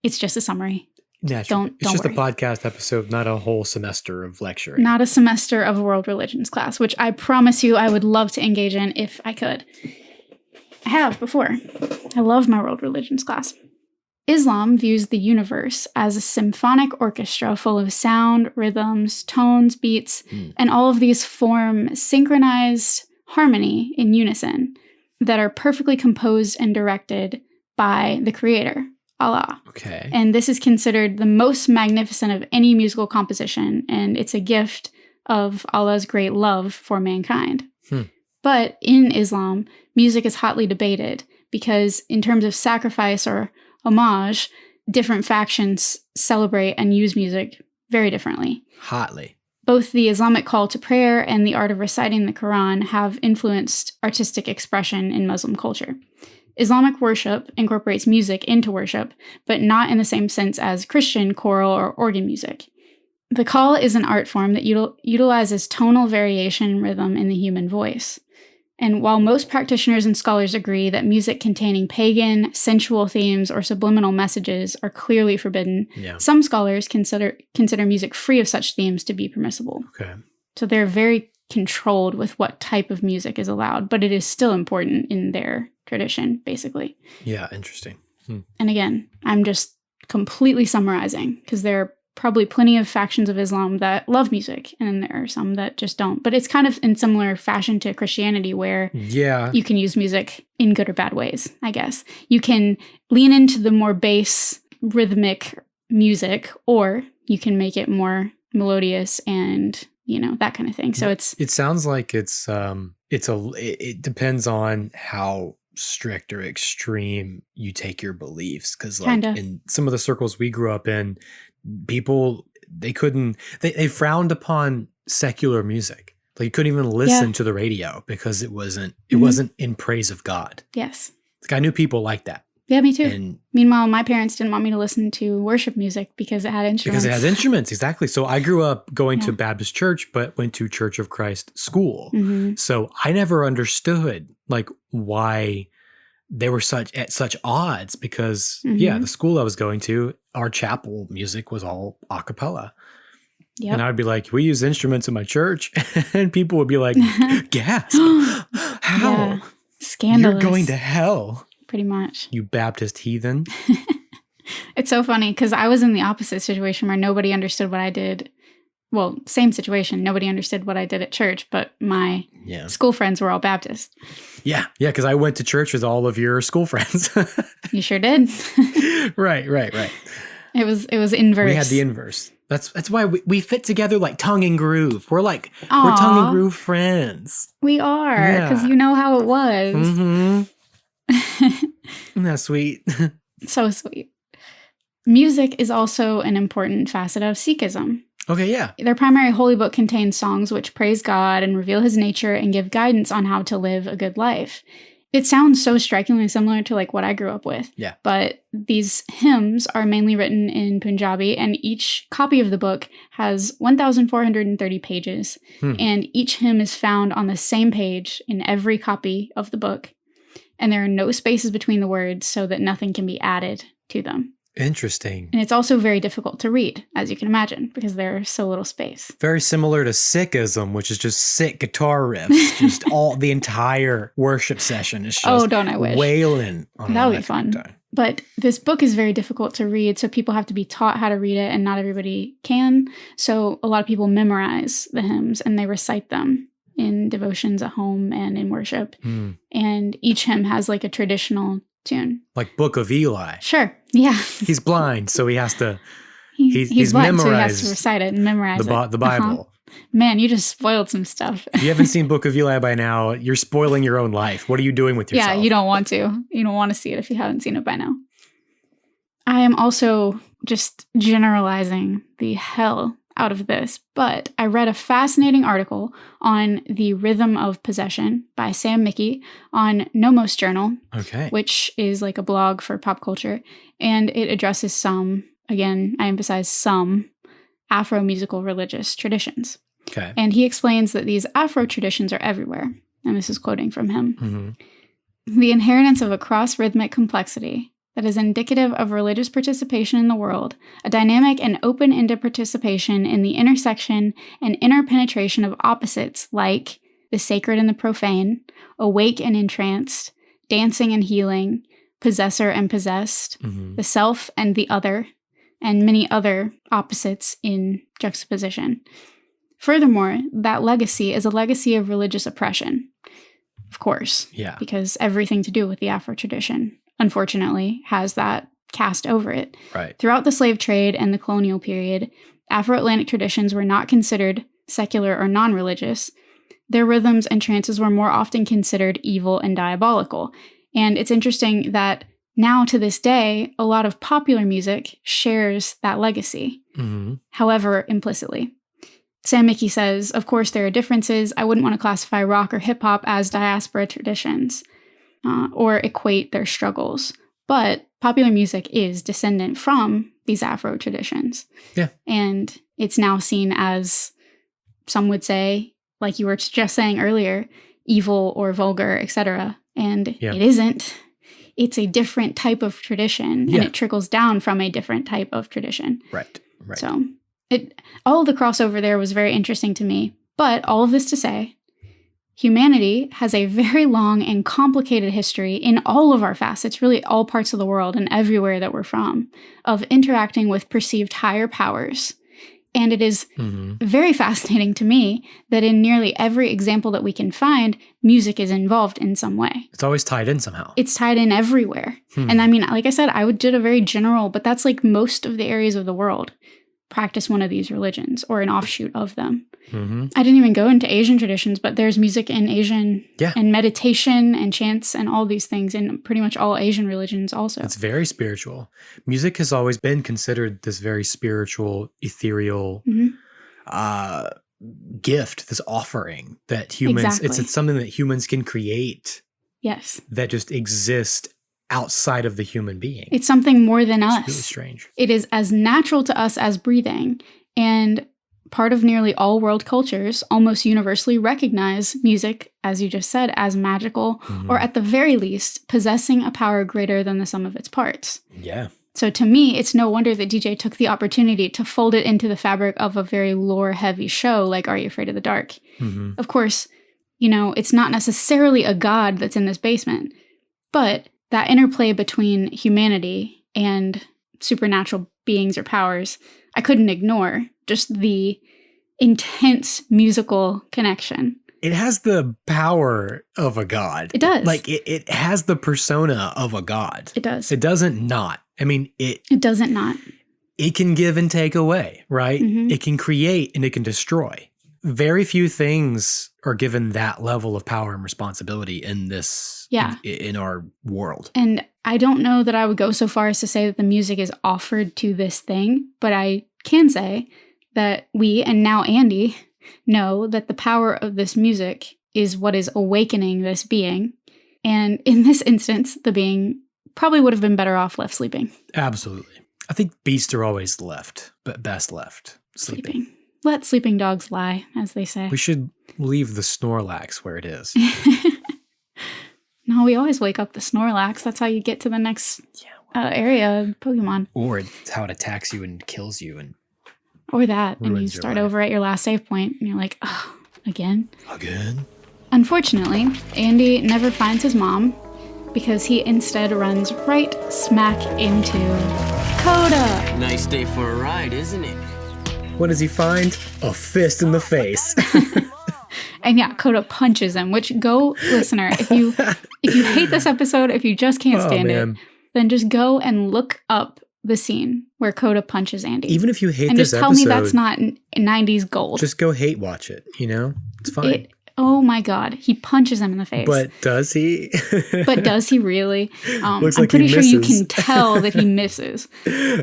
it's just a summary. Naturally. It's just a podcast episode, not a whole semester of lecturing. Not a semester of a world religions class, which I promise you I would love to engage in if I could. I have before. I love my world religions class. Islam views the universe as a symphonic orchestra full of sound, rhythms, tones, beats, and all of these form synchronized harmony in unison that are perfectly composed and directed by the creator, Allah. Okay. And this is considered the most magnificent of any musical composition, and it's a gift of Allah's great love for mankind. But in Islam, music is hotly debated because in terms of sacrifice or homage, different factions celebrate and use music very differently. Hotly. Both the Islamic call to prayer and the art of reciting the Quran have influenced artistic expression in Muslim culture. Islamic worship incorporates music into worship, but not in the same sense as Christian choral or organ music. The call is an art form that utilizes tonal variation and rhythm in the human voice. And while most practitioners and scholars agree that music containing pagan, sensual themes or subliminal messages are clearly forbidden, some scholars consider music free of such themes to be permissible. Okay. So they're very controlled with what type of music is allowed, but it is still important in their tradition, basically. Yeah, interesting. And again, I'm just completely summarizing because there are probably plenty of factions of Islam that love music and there are some that just don't. But it's kind of in similar fashion to Christianity where you can use music in good or bad ways, I guess. You can lean into the more bass rhythmic music or you can make it more melodious and, you know, that kind of thing. So it sounds like it depends on how strict or extreme you take your beliefs, because like in some of the circles we grew up in, people they frowned upon secular music. Like you couldn't even listen to the radio because it wasn't in praise of God. Yes, like I knew people like that. Yeah, me too. And meanwhile, my parents didn't want me to listen to worship music because it had instruments. Because it has instruments, exactly. So I grew up going to Baptist church, but went to Church of Christ school. So I never understood like why they were at such odds because the school I was going to, our chapel music was all a cappella. Yep. And I'd be like, we use instruments in my church. And people would be like, gasp. How? Yeah. Scandalous. You're going to hell. Pretty much. You Baptist heathen. It's so funny because I was in the opposite situation where nobody understood what I did. Well, same situation. Nobody understood what I did at church, but my school friends were all Baptist. Yeah, because I went to church with all of your school friends. You sure did. Right. It was inverse. We had the inverse. That's why we fit together like tongue and groove. We're like, we're tongue and groove friends. We are, because you know how it was. Isn't that sweet? So sweet. Music is also an important facet of Sikhism. Okay, yeah. Their primary holy book contains songs which praise God and reveal his nature and give guidance on how to live a good life. It sounds so strikingly similar to like what I grew up with. Yeah. But these hymns are mainly written in Punjabi, and each copy of the book has 1,430 pages. And each hymn is found on the same page in every copy of the book. And there are no spaces between the words so that nothing can be added to them. Interesting. And it's also very difficult to read, as you can imagine, because there's so little space. Very similar to Sikhism, which is just sick guitar riffs. Just the entire worship session is just don't I wish. wailing on That would be electric fun. guitar. But this book is very difficult to read, so people have to be taught how to read it, and not everybody can. So a lot of people memorize the hymns, and they recite them in devotions at home and in worship. And each hymn has like a traditional tune. Like Book of Eli. Sure. Yeah. He's blind, so he has to... He's blind, so he has memorized to recite it and memorize it. the Bible. Man, you just spoiled some stuff. If you haven't seen Book of Eli by now, you're spoiling your own life. What are you doing with yourself? Yeah, you don't want to. You don't want to see it if you haven't seen it by now. I am also just generalizing the hell out of this, but I read a fascinating article on the rhythm of possession by Sam Mickey on Nomos Journal, which is like a blog for pop culture, and it addresses some, again, I emphasize some, Afro-musical religious traditions. Okay. And he explains that these Afro traditions are everywhere, and this is quoting from him. The inheritance of a cross-rhythmic complexity that is indicative of religious participation in the world, a dynamic and open-ended participation in the intersection and interpenetration of opposites like the sacred and the profane, awake and entranced, dancing and healing, possessor and possessed, the self and the other, and many other opposites in juxtaposition. Furthermore, that legacy is a legacy of religious oppression, of course, because everything to do with the Afro tradition, unfortunately, has that cast over it. Right. Throughout the slave trade and the colonial period, Afro-Atlantic traditions were not considered secular or non-religious. Their rhythms and trances were more often considered evil and diabolical. And it's interesting that now, to this day, a lot of popular music shares that legacy, however implicitly. Sam Mickey says, of course, there are differences. I wouldn't want to classify rock or hip-hop as diaspora traditions or equate their struggles. But popular music is descendant from these Afro traditions. Yeah. And it's now seen as, some would say, like you were just saying earlier, evil or vulgar, etc. And it isn't. It's a different type of tradition, and it trickles down from a different type of tradition. Right. So all of the crossover there was very interesting to me. But all of this to say, humanity has a very long and complicated history in all of our facets, really all parts of the world and everywhere that we're from, of interacting with perceived higher powers. And it is very fascinating to me that in nearly every example that we can find, music is involved in some way. It's always tied in somehow. It's tied in everywhere. And I mean, like I said, I did a very general, but that's like most of the areas of the world practice one of these religions or an offshoot of them. I didn't even go into Asian traditions, but there's music in Asian and meditation and chants and all these things in pretty much all Asian religions also. It's very spiritual. Music has always been considered this very spiritual, ethereal gift, this offering that humans, it's something that humans can create. Yes. That just exists outside of the human being. It's something more than us. It's really strange. It is as natural to us as breathing. And part of nearly all world cultures almost universally recognize music, as you just said, as magical, or at the very least, possessing a power greater than the sum of its parts. Yeah. So to me, it's no wonder that DJ took the opportunity to fold it into the fabric of a very lore-heavy show like Are You Afraid of the Dark? Of course, you know, it's not necessarily a god that's in this basement, but that interplay between humanity and supernatural beings or powers, I couldn't ignore. Just the intense musical connection. It has the power of a god. It does. Like, it has the persona of a god. It does. It doesn't not. I mean, it doesn't not. It can give and take away, right? It can create and it can destroy. Very few things are given that level of power and responsibility in this, in our world. And I don't know that I would go so far as to say that the music is offered to this thing, but I can say that we, and now Andy, know that the power of this music is what is awakening this being And in this instance, the being probably would have been better off left sleeping. Absolutely. I think beasts are always left, but best left sleeping. Let sleeping dogs lie, as they say. We should leave the Snorlax where it is. No, we always wake up the Snorlax. That's how you get to the next area of Pokemon. Or it's how it attacks you and kills you. Or that, and you Ruins your start life. over at your last save point, and you're like, oh, again? Again? Unfortunately, Andy never finds his mom because he instead runs right smack into Coda. Nice day for a ride, isn't it? What does he find? A fist in the face. And yeah, Coda punches him, which go listener, if you hate this episode, if you just can't stand it, then just go and look up the scene where Coda punches Andy. Even if you hate and this just tell episode, me that's not 90s gold. just go hate watch it, you know? It's fine. Oh my god, he punches him in the face. But does he? But does he really? Looks I'm like pretty he sure you misses. can tell that he misses.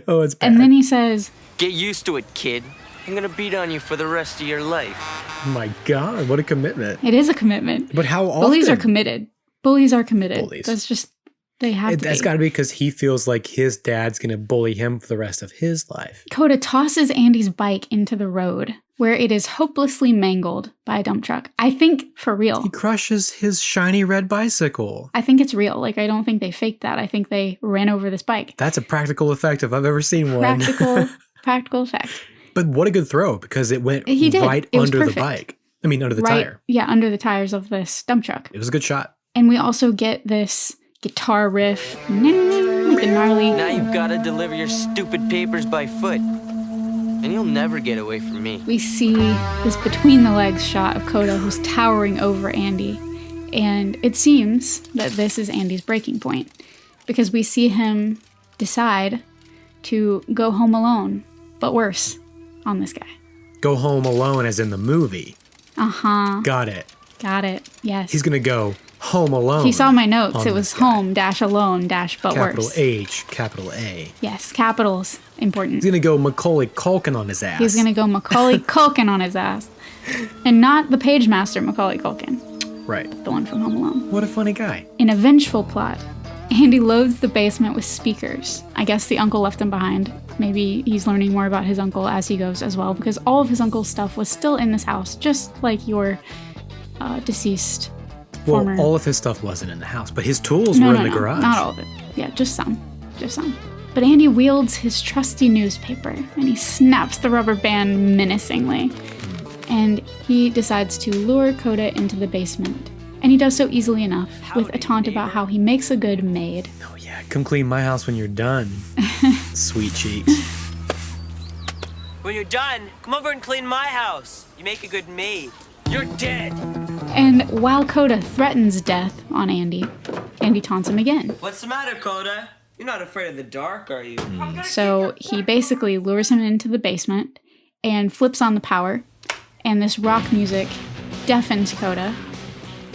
Oh, it's bad. And then he says, Get used to it, kid. I'm gonna beat on you for the rest of your life. My God, what a commitment. it is a commitment. But how often? Bullies are committed. Bullies are committed. Bullies. That's just, they have to That's be. got to be because he feels like his dad's going to bully him for the rest of his life. Coda tosses Andy's bike into the road, where it is hopelessly mangled by a dump truck. I think for real. He crushes his shiny red bicycle. I think it's real. Like, I don't think they faked that. I think they ran over this bike. That's a practical effect if I've ever seen one. Practical effect. But what a good throw because it went He did. right It was under the perfect. bike. I mean, under the tire. Yeah, under the tires of this dump truck. It was a good shot. And we also get this guitar riff, like a gnarly. Now you've gotta deliver your stupid papers by foot. And you'll never get away from me. We see this between the legs shot of Coda who's towering over Andy. And it seems that this is Andy's breaking point because we see him decide to go home alone, but worse, on this guy. Go home alone as in the movie. Uh-huh. Got it. Got it. Yes. He's going to go home alone. He saw my notes. on It was this guy. home dash alone dash but Capital worse. H, capital A. Yes, capitals important. He's going to go Macaulay Culkin on his ass. He's going to go Macaulay Culkin on his ass. And not the page master Macaulay Culkin, Right. the one from Home Alone. What a funny guy. In a vengeful plot, Andy loads the basement with speakers. I guess the uncle left him behind. Maybe he's learning more about his uncle as he goes as well, because all of his uncle's stuff was still in this house, just like your deceased Well, former... all of his stuff wasn't in the house, but his tools were in the garage. Not all of it. Yeah, just some. Just some. But Andy wields his trusty newspaper, and he snaps the rubber band menacingly. And he decides to lure Coda into the basement. And he does so easily enough, with a taunt about how he makes a good maid. Oh, yeah. Come clean my house when you're done. Sweet cheeks. When you're done, come over and clean my house. You make a good maid. You're dead. And while Coda threatens death on Andy, Andy taunts him again. What's the matter, Coda? You're not afraid of the dark, are you? So he basically lures him into the basement and flips on the power, and this rock music deafens Coda.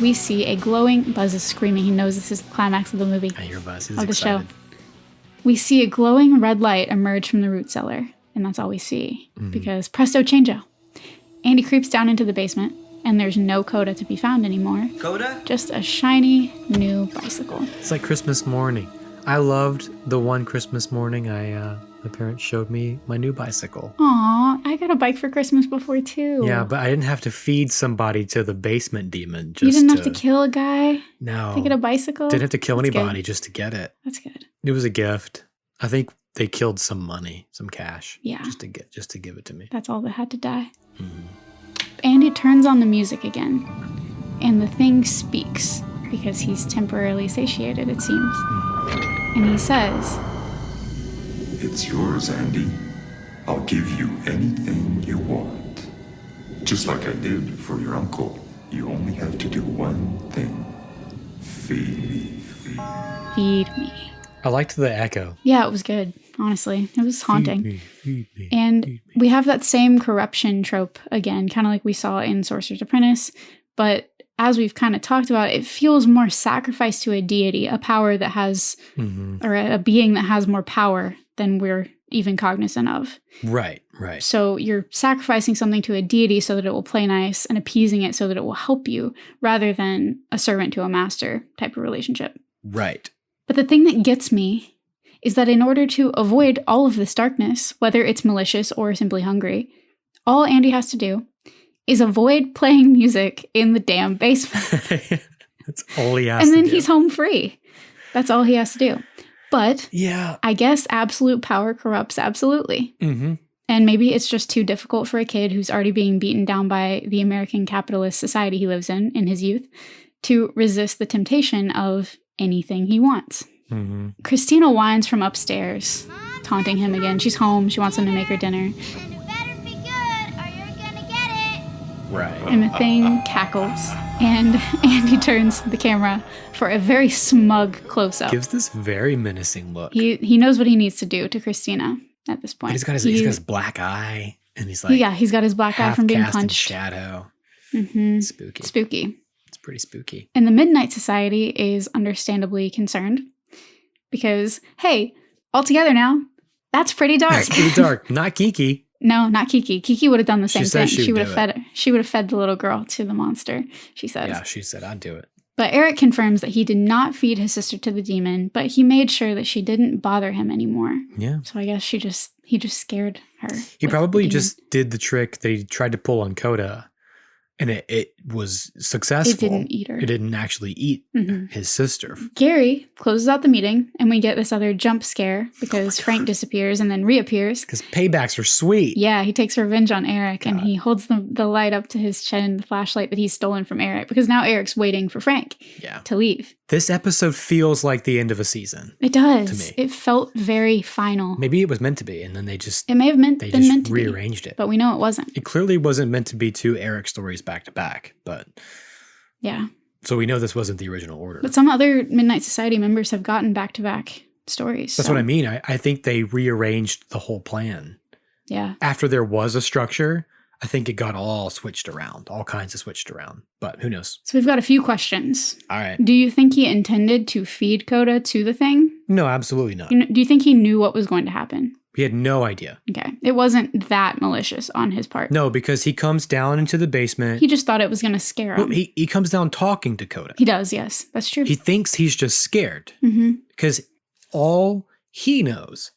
We see a glowing... Buzz is screaming. He knows this is the climax of the movie. I hear Buzz. He's Of the excited. show. We see a glowing red light emerge from the root cellar, and that's all we see, because presto changeo. Andy creeps down into the basement, and there's no Coda to be found anymore. Coda? Just a shiny new bicycle. It's like Christmas morning. I loved the one Christmas morning my parents showed me my new bicycle. Aw, I got a bike for Christmas before too. Yeah, but I didn't have to feed somebody to the basement demon. You didn't have to kill a guy No. to get a bicycle? Didn't have to kill That's anybody good. just to get it. That's good. It was a gift. I think they killed some money, some cash. Yeah. Just to give it to me. That's all that had to die. Andy turns on the music again, and the thing speaks because he's temporarily satiated, it seems. And he says, It's yours, Andy. I'll give you anything you want. Just like I did for your uncle. You only have to do one thing. Feed me. feed me. I liked the echo. Yeah, it was good, honestly. It was haunting. Feed me, And feed me. we have that same corruption trope again, kind of like we saw in Sorcerer's Apprentice. But as we've kind of talked about, it feels more sacrifice to a deity, a power that has, or a being that has more power than we're even cognizant of. Right, right. So you're sacrificing something to a deity so that it will play nice and appeasing it so that it will help you rather than a servant to a master type of relationship. Right. But the thing that gets me is that in order to avoid all of this darkness, whether it's malicious or simply hungry, all Andy has to do is avoid playing music in the damn basement. That's all he has to do. And then do. he's home free. That's all he has to do. But yeah, I guess absolute power corrupts absolutely. Mm-hmm. And maybe it's just too difficult for a kid who's already being beaten down by the American capitalist society he lives in his youth to resist the temptation of anything he wants. Mm-hmm. Christina whines from upstairs, taunting him again. She's home. She wants him to make her dinner. And it better be good or you're gonna get it. Right. And the thing cackles. And Andy turns the camera for a very smug close-up. Gives this very menacing look. He knows what he needs to do to Christina at this point. He's got his black eye, and he's like, yeah, he's got his black eye from being half-cast in punched. shadow. Mm-hmm. Spooky. Spooky. It's pretty spooky. And the Midnight Society is understandably concerned because, hey, all together now, that's pretty dark. That's pretty dark. Not Kiki. No, not Kiki. Kiki would have done the same thing. She would have fed the little girl to the monster, she says. Yeah, she said, I'd do it. But Eric confirms that he did not feed his sister to the demon, but he made sure that she didn't bother him anymore. Yeah. So I guess he just scared her. He probably just did the trick that he tried to pull on Coda, and it was successful. It didn't eat her. It didn't actually eat his sister. Gary closes out the meeting, and we get this other jump scare because Frank disappears and then reappears. Because paybacks are sweet. Yeah, he takes revenge on Eric, and he holds the light up to his chin, the flashlight that he's stolen from Eric, because now Eric's waiting for Frank to leave. This episode feels like the end of a season. It does. To me. It felt very final. Maybe it was meant to be, and then they just... It may have been meant to rearranged it. But we know it wasn't. It clearly wasn't meant to be two Eric stories back to back, but... Yeah. So we know this wasn't the original order. But some other Midnight Society members have gotten back-to-back stories. That's what I mean. I think they rearranged the whole plan. Yeah. After there was a structure, I think it got all switched around, all kinds of switched around. But who knows? So we've got a few questions. All right. Do you think he intended to feed Coda to the thing? No, absolutely not. Do you think he knew what was going to happen? He had no idea. Okay. It wasn't that malicious on his part. No, because he comes down into the basement. He just thought it was going to scare him. Well, he comes down talking to Coda. He does, yes. That's true. He thinks he's just scared. Because all he knows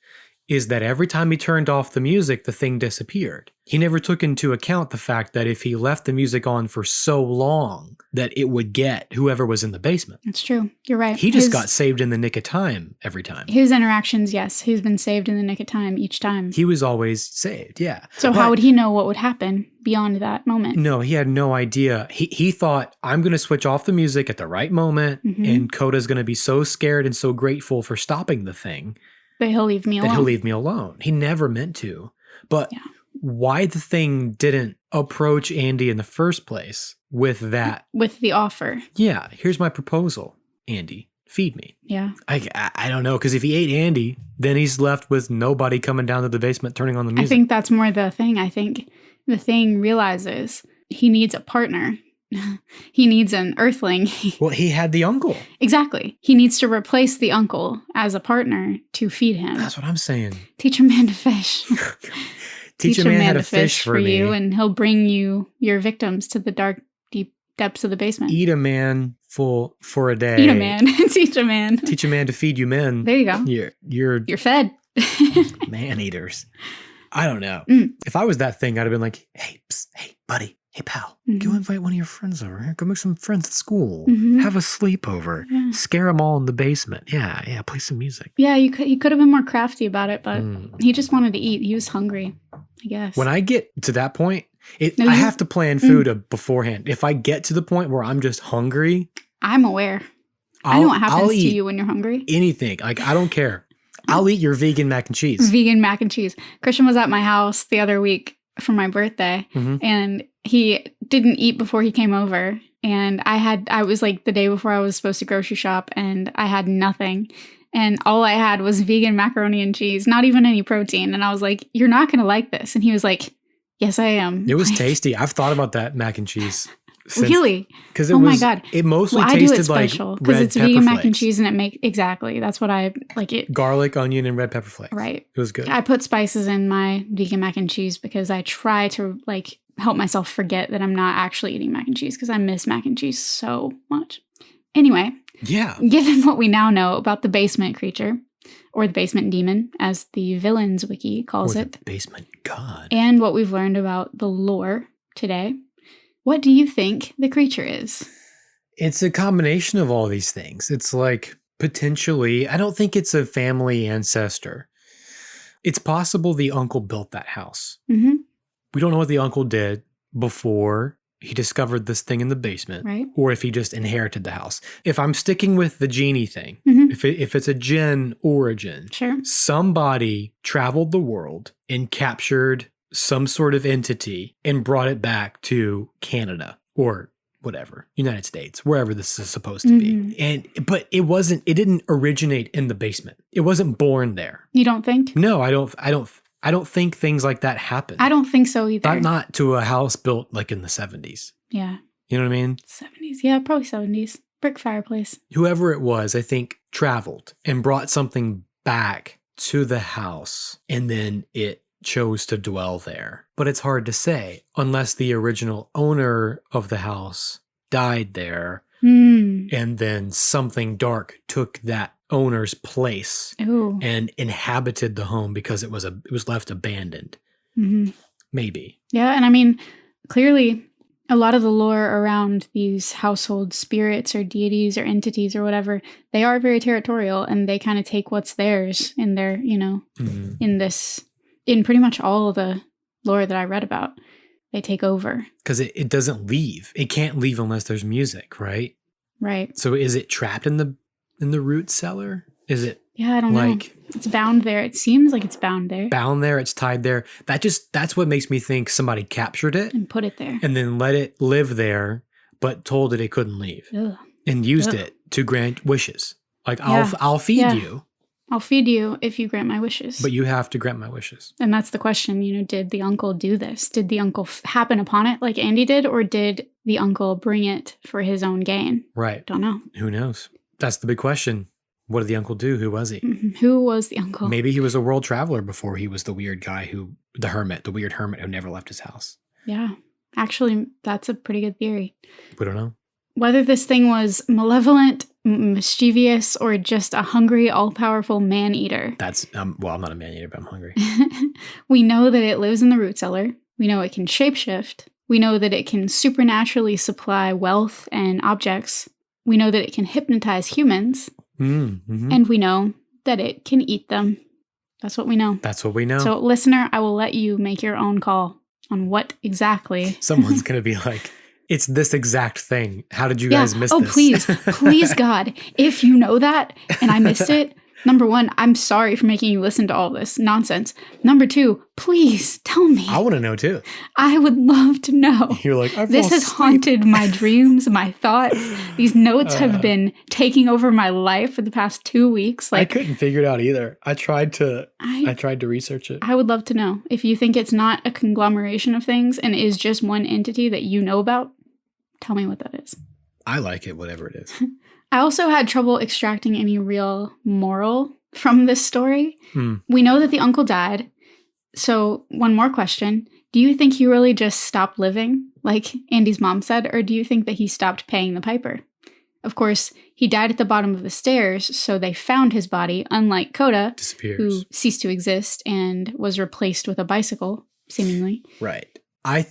is that every time he turned off the music, the thing disappeared. He never took into account the fact that if he left the music on for so long, that it would get whoever was in the basement. That's true. You're right. He just got saved in the nick of time every time. His interactions, yes. He's been saved in the nick of time each time. He was always saved, yeah. So how would he know what would happen beyond that moment? No, he had no idea. He thought, I'm going to switch off the music at the right moment, and Coda's going to be so scared and so grateful for stopping the thing that he'll leave me alone. He never meant to. But why the thing didn't approach Andy in the first place with that? With the offer. Yeah, here's my proposal, Andy. Feed me. Yeah. I don't know, because if he ate Andy, then he's left with nobody coming down to the basement turning on the music. I think that's more the thing. I think the thing realizes he needs a partner. He needs an earthling. Well, he had the uncle. Exactly. He needs to replace the uncle as a partner to feed him. That's what I'm saying. Teach a man to fish. Teach a man how to fish for you, me. and he'll bring you your victims to the dark, deep depths of the basement. Eat a man for a day. Eat a man. Teach a man. Teach a man to feed you men. There you go. You're fed. Man eaters. I don't know. If I was that thing, I'd have been like, hey, buddy. Hey, pal, go invite one of your friends over here. Go make some friends at school. Have a sleepover. Yeah. Scare them all in the basement. Yeah, play some music. Yeah, he could have been more crafty about it, but he just wanted to eat. He was hungry, I guess. When I get to that point, I have to plan food beforehand. If I get to the point where I'm just hungry. I'm aware. I know what happens to you when you're hungry. Anything. Like, I don't care. I'll eat your vegan mac and cheese. Vegan mac and cheese. Christian was at my house the other week for my birthday, and he didn't eat before he came over. And I was like the day before I was supposed to grocery shop, and I had nothing. And all I had was vegan macaroni and cheese, not even any protein. And I was like, you're not going to like this. And he was like, yes, I am. It was tasty. I've thought about that mac and cheese. Really? Because it Oh my was, God. it mostly Well, I do it tasted like special because red it's pepper vegan flakes. mac and cheese and it make exactly. That's what I like it. Garlic, onion, and red pepper flakes. Right. It was good. I put spices in my vegan mac and cheese because I try to like help myself forget that I'm not actually eating mac and cheese because I miss mac and cheese so much. Anyway, Yeah. given what we now know about the basement creature, or the basement demon, as the Villains Wiki calls Or it, the basement god. and what we've learned about the lore today, what do you think the creature is? It's a combination of all these things. It's like potentially, I don't think it's a family ancestor. It's possible the uncle built that house. Mm-hmm. We don't know what the uncle did before he discovered this thing in the basement, Right. or if he just inherited the house. If I'm sticking with the genie thing, Mhm. if it's a Jinn origin, Sure. somebody traveled the world and captured some sort of entity and brought it back to Canada or whatever, United States, wherever this is supposed to be. But it didn't originate in the basement. It wasn't born there. You don't think? No, I don't think things like that happen. I don't think so either. Not to a house built like in the 70s. Yeah. You know what I mean? 70s. Yeah, probably 70s. Brick fireplace. Whoever it was, I think, traveled and brought something back to the house, and then it chose to dwell there. But it's hard to say unless the original owner of the house died there, and then something dark took that owner's place Ooh. and inhabited the home because it was left abandoned. Mm-hmm. Maybe. Yeah, and I mean, clearly, a lot of the lore around these household spirits or deities or entities or whatever, they are very territorial and they kind of take what's theirs in their, in pretty much all of the lore that I read about. They take over. Because it doesn't leave. It can't leave unless there's music, right? Right. So is it trapped in the root cellar? Is it Yeah, I don't know. It's bound there. It seems like it's bound there. bound there? It's tied there. That's what makes me think somebody captured it And put it there. and then let it live there, but told it couldn't leave Ugh. and used Ugh. it to grant wishes. Like Yeah. I'll feed Yeah. you, I'll feed you if you grant my wishes. but you have to grant my wishes. And that's the question, did the uncle do this? Did the uncle happen upon it like Andy did, or did the uncle bring it for his own gain? Right. Don't know. Who knows? That's the big question. What did the uncle do? Who was he? Mhm. Who was the uncle? Maybe he was a world traveler before he was the weird guy the weird hermit who never left his house. Yeah. Actually, that's a pretty good theory. We don't know. Whether this thing was malevolent, mischievous, or just a hungry, all-powerful man-eater. That's, well, I'm not a man eater, but I'm hungry. We know that it lives in the root cellar. We know it can shapeshift. We know that it can supernaturally supply wealth and objects. We know that it can hypnotize humans. Mm-hmm. And we know that it can eat them. That's what we know. That's what we know. So, listener, I will let you make your own call on what exactly. Someone's going to be like, it's this exact thing. How did you guys miss this? Please, God, if you know that and I missed it, number one, I'm sorry for making you listen to all this nonsense. Number two, please tell me. I want to know too. I would love to know. You're like, This has haunted my dreams, my thoughts. These notes have been taking over my life for the past 2 weeks. I couldn't figure it out either. I tried to research it. I would love to know if you think it's not a conglomeration of things and is just one entity that you know about. Tell me what that is. I like it, whatever it is. I also had trouble extracting any real moral from this story. We know that the uncle died. So, one more question. Do you think he really just stopped living, like Andy's mom said, or do you think that he stopped paying the piper? Of course, he died at the bottom of the stairs, so they found his body, unlike Coda, who ceased to exist and was replaced with a bicycle, seemingly. Right. I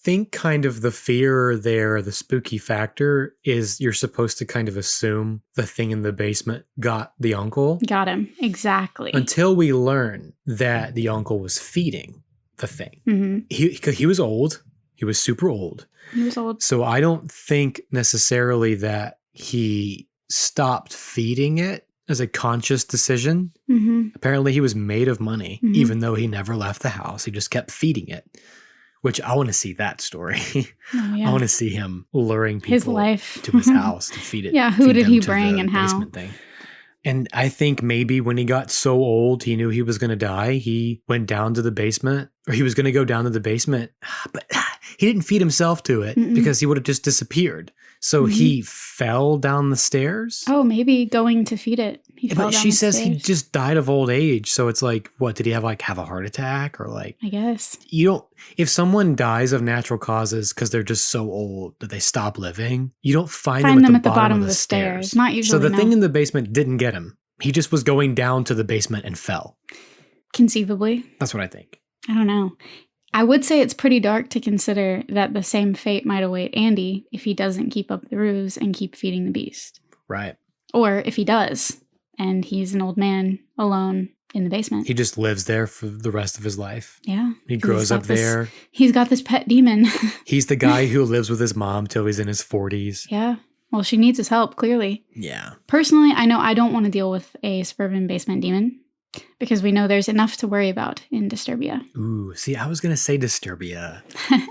think kind of the fear there, the spooky factor, is you're supposed to kind of assume the thing in the basement got the uncle. Got him. Exactly. Until we learn that the uncle was feeding the thing. Mm-hmm. He was old. He was super old. He was old. So I don't think necessarily that he stopped feeding it as a conscious decision. Mm-hmm. Apparently he was made of money, even though he never left the house. He just kept feeding it. Which I want to see that story. Oh, yeah. I want to see him luring people His life. to his house to feed it. Yeah, who feed did them he to bring the and how? basement thing. And I think maybe when he got so old, he knew he was going to die. He went down to the basement, or he was going to go down to the basement. But he didn't feed himself to it because he would have just disappeared. So he fell down the stairs. Oh, maybe going to feed it. He fell But down she the says he stairs. just died of old age. So it's like, what, did he have a heart attack or like, I guess. you don't, if someone dies of natural causes because they're just so old that they stop living, you don't find them at the bottom of the stairs. Not usually. So the no. thing in the basement didn't get him. He just was going down to the basement and fell. Conceivably. That's what I think. I don't know. I would say it's pretty dark to consider that the same fate might await Andy if he doesn't keep up the ruse and keep feeding the beast. Right. Or if he does, and he's an old man alone in the basement. He just lives there for the rest of his life. Yeah. He grows up there. He's got this pet demon. He's the guy who lives with his mom till he's in his 40s. Yeah. Well, she needs his help, clearly. Yeah. Personally, I know I don't want to deal with a suburban basement demon because we know there's enough to worry about in Disturbia. Ooh, see, I was going to say Disturbia.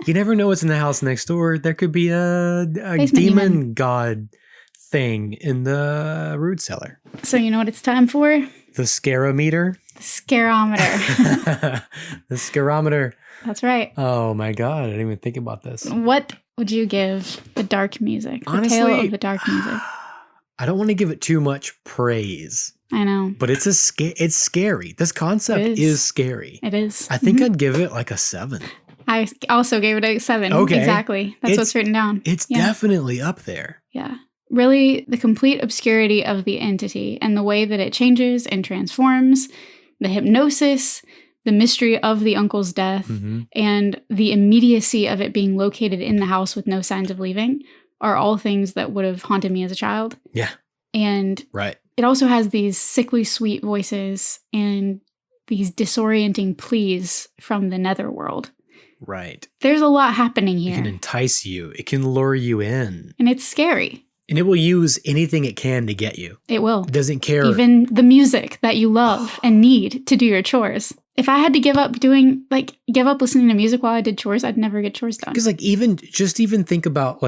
You never know what's in the house next door. There could be a demon god thing in the root cellar. So you know what it's time for? The scarometer. The scarometer. The scarometer. That's right. Oh my God, I didn't even think about this. What would you give the dark music? The Honestly, tale of the dark music. I don't want to give it too much praise. I know. But it's scary. This concept is scary. It is. I think I'd give it like a 7. I also gave it a 7. Okay. Exactly. That's what's written down. It's definitely up there. Yeah. Really, the complete obscurity of the entity and the way that it changes and transforms, the hypnosis, the mystery of the uncle's death, and the immediacy of it being located in the house with no signs of leaving are all things that would have haunted me as a child. Yeah. And right. It also has these sickly sweet voices and these disorienting pleas from the netherworld. Right. There's a lot happening here. It can entice you. It can lure you in. And it's scary. And it will use anything it can to get you. It will. It doesn't care. Even the music that you love and need to do your chores. If I had to give up listening to music while I did chores, I'd never get chores done. Because even think about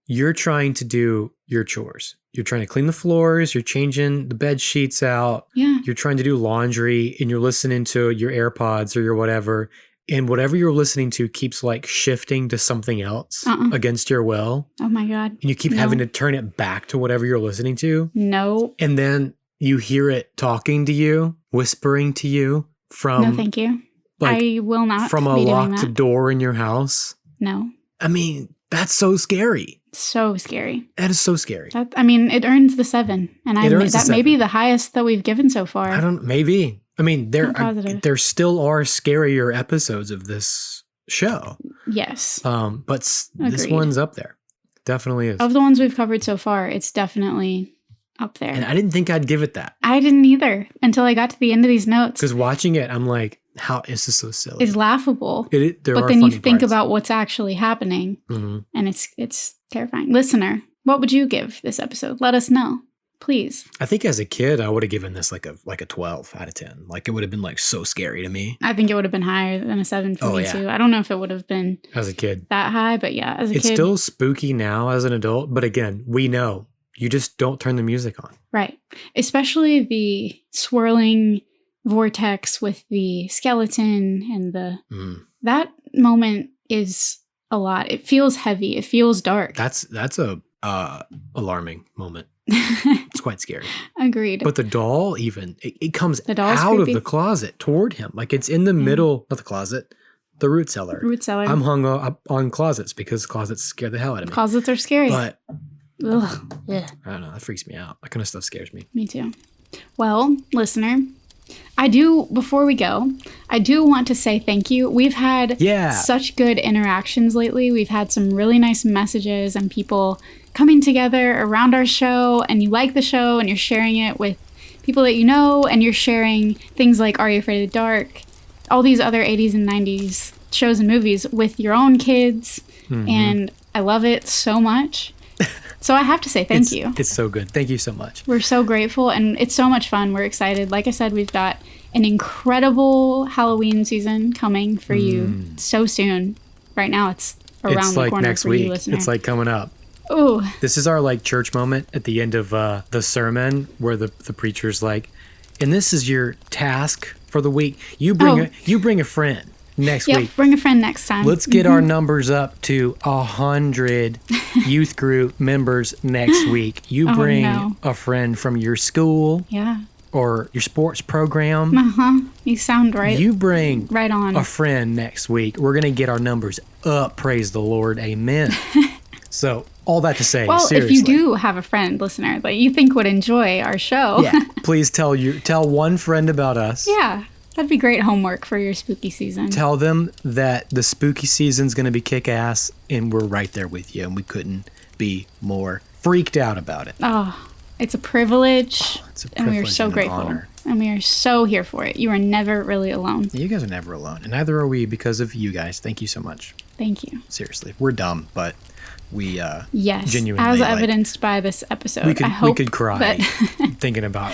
you're trying to do your chores. You're trying to clean the floors. You're changing the bed sheets out. Yeah. You're trying to do laundry and you're listening to your AirPods or your whatever. And whatever you're listening to keeps shifting to something else against your will. Oh my God. And you keep having to turn it back to whatever you're listening to. No. And then you hear it talking to you, whispering to you from... No, thank you. I will not from a be doing locked that. door in your house. No. I mean, that's so scary. So scary. That is so scary. It earns the 7. And that may be the highest that we've given so far. Maybe. I mean, there still are scarier episodes of this show. Yes. But this one's up there. Definitely is. Of the ones we've covered so far, it's definitely up there. And I didn't think I'd give it that. I didn't either until I got to the end of these notes. Because watching it, I'm like, how is this so silly? It's laughable. But then you think about what's actually happening, and it's terrifying. Listener, what would you give this episode? Let us know, please. I think as a kid, I would have given this like a 12 out of 10. It would have been so scary to me. I think it would have been higher than a 7 for me too. I don't know if it would have been as a kid that high, but yeah, as a kid. It's still spooky now as an adult, but again, we know you just don't turn the music on. Right. Especially the swirling vortex with the skeleton and that moment is a lot. It feels heavy. It feels dark. That's a alarming moment. It's quite scary. Agreed. But the doll even it comes out creepy. of the closet toward him. It's in the middle of the closet. The root cellar. I'm hung up on closets because closets scare the hell out of me. Closets are scary. But ugh. I don't know. That freaks me out. That kind of stuff scares me. Me too. Well, listener, before we go, I do want to say thank you. We've had such good interactions lately. We've had some really nice messages and people coming together around our show, and you like the show and you're sharing it with people that you know, and you're sharing things like Are You Afraid of the Dark, all these other 80s and 90s shows and movies with your own kids. And I love it so much. So I have to say thank you. It's so good. Thank you so much. We're so grateful, and it's so much fun. We're excited. Like I said, we've got an incredible Halloween season coming for you so soon. Right now, it's around the corner next for week. you, listener. It's coming up. Ooh. This is our church moment at the end of the sermon where the preacher's and this is your task for the week. You bring a friend. next Yep, week. bring a friend next time. Let's get our numbers up to 100 youth group members next week. You Oh, bring no. a friend from your school Yeah. or your sports program. Uh-huh. You sound right. You bring Right on. a friend next week. We're going to get our numbers up. Praise the Lord. Amen. So all that to say, Well, seriously. if you do have a friend, listener, that you think would enjoy our show, Yeah, please tell one friend about us. yeah, that'd be great homework for your spooky season. Tell them that the spooky season's going to be kick-ass, and we're right there with you, and we couldn't be more freaked out about it. Oh, it's a privilege, It's a and we are privilege so and an grateful. honor. And we are so here for it. You are never really alone. You guys are never alone, and neither are we because of you guys. Thank you so much. Thank you. Seriously, we're dumb, but we Yes, genuinely as like, evidenced by this episode. we could I hope we could cry that thinking about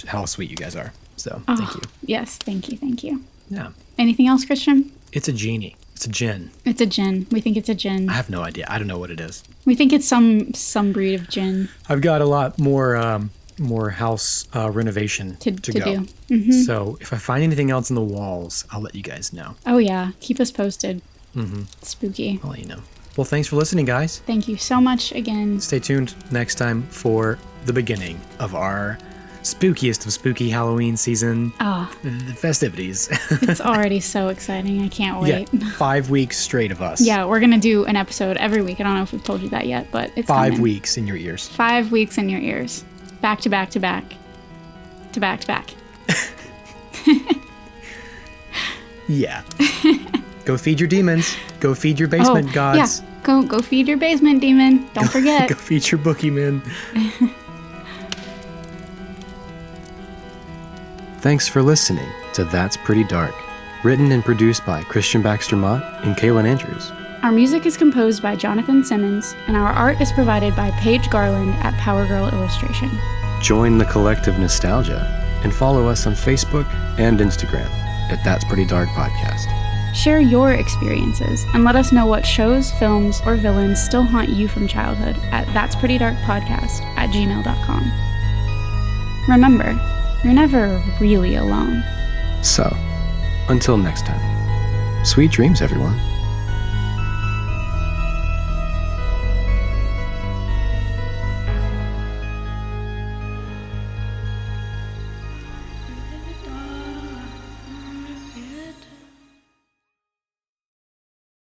how sweet you guys are. So Oh, thank you. Yes, thank you. Yeah, Anything else, Christian? it's a genie. It's a djinn. It's a djinn. We think it's a djinn. I have no idea. I don't know what it is. We think it's some breed of djinn I've got a lot more house renovation to go. do. So if I find anything else in the walls, I'll let you guys know. Oh yeah, keep us posted. Spooky. I'll let you know. Well, thanks for listening, guys. Thank you so much again. Stay tuned next time for the beginning of our spookiest of spooky Halloween season Oh, festivities. it's already so exciting. I can't wait. Yeah, 5 weeks straight of us. Yeah, we're gonna do an episode every week. I don't know if we've told you that yet, but it's 5 coming. weeks in your ears. 5 weeks in your ears, back to back to back, to back to back. Yeah. Go feed your demons. Go feed your basement gods. Yeah, go feed your basement demon. Don't forget. Go feed your boogeymen. Thanks for listening to That's Pretty Dark. Written and produced by Christian Baxter Mott and Kaylin Andrews. Our music is composed by Jonathan Simmons, and our art is provided by Paige Garland at Power Girl Illustration. Join the collective nostalgia and follow us on Facebook and Instagram at That's Pretty Dark Podcast. Share your experiences and let us know what shows, films, or villains still haunt you from childhood at that'sprettydarkpodcast@gmail.com. Remember, you're never really alone. So, until next time, sweet dreams, everyone.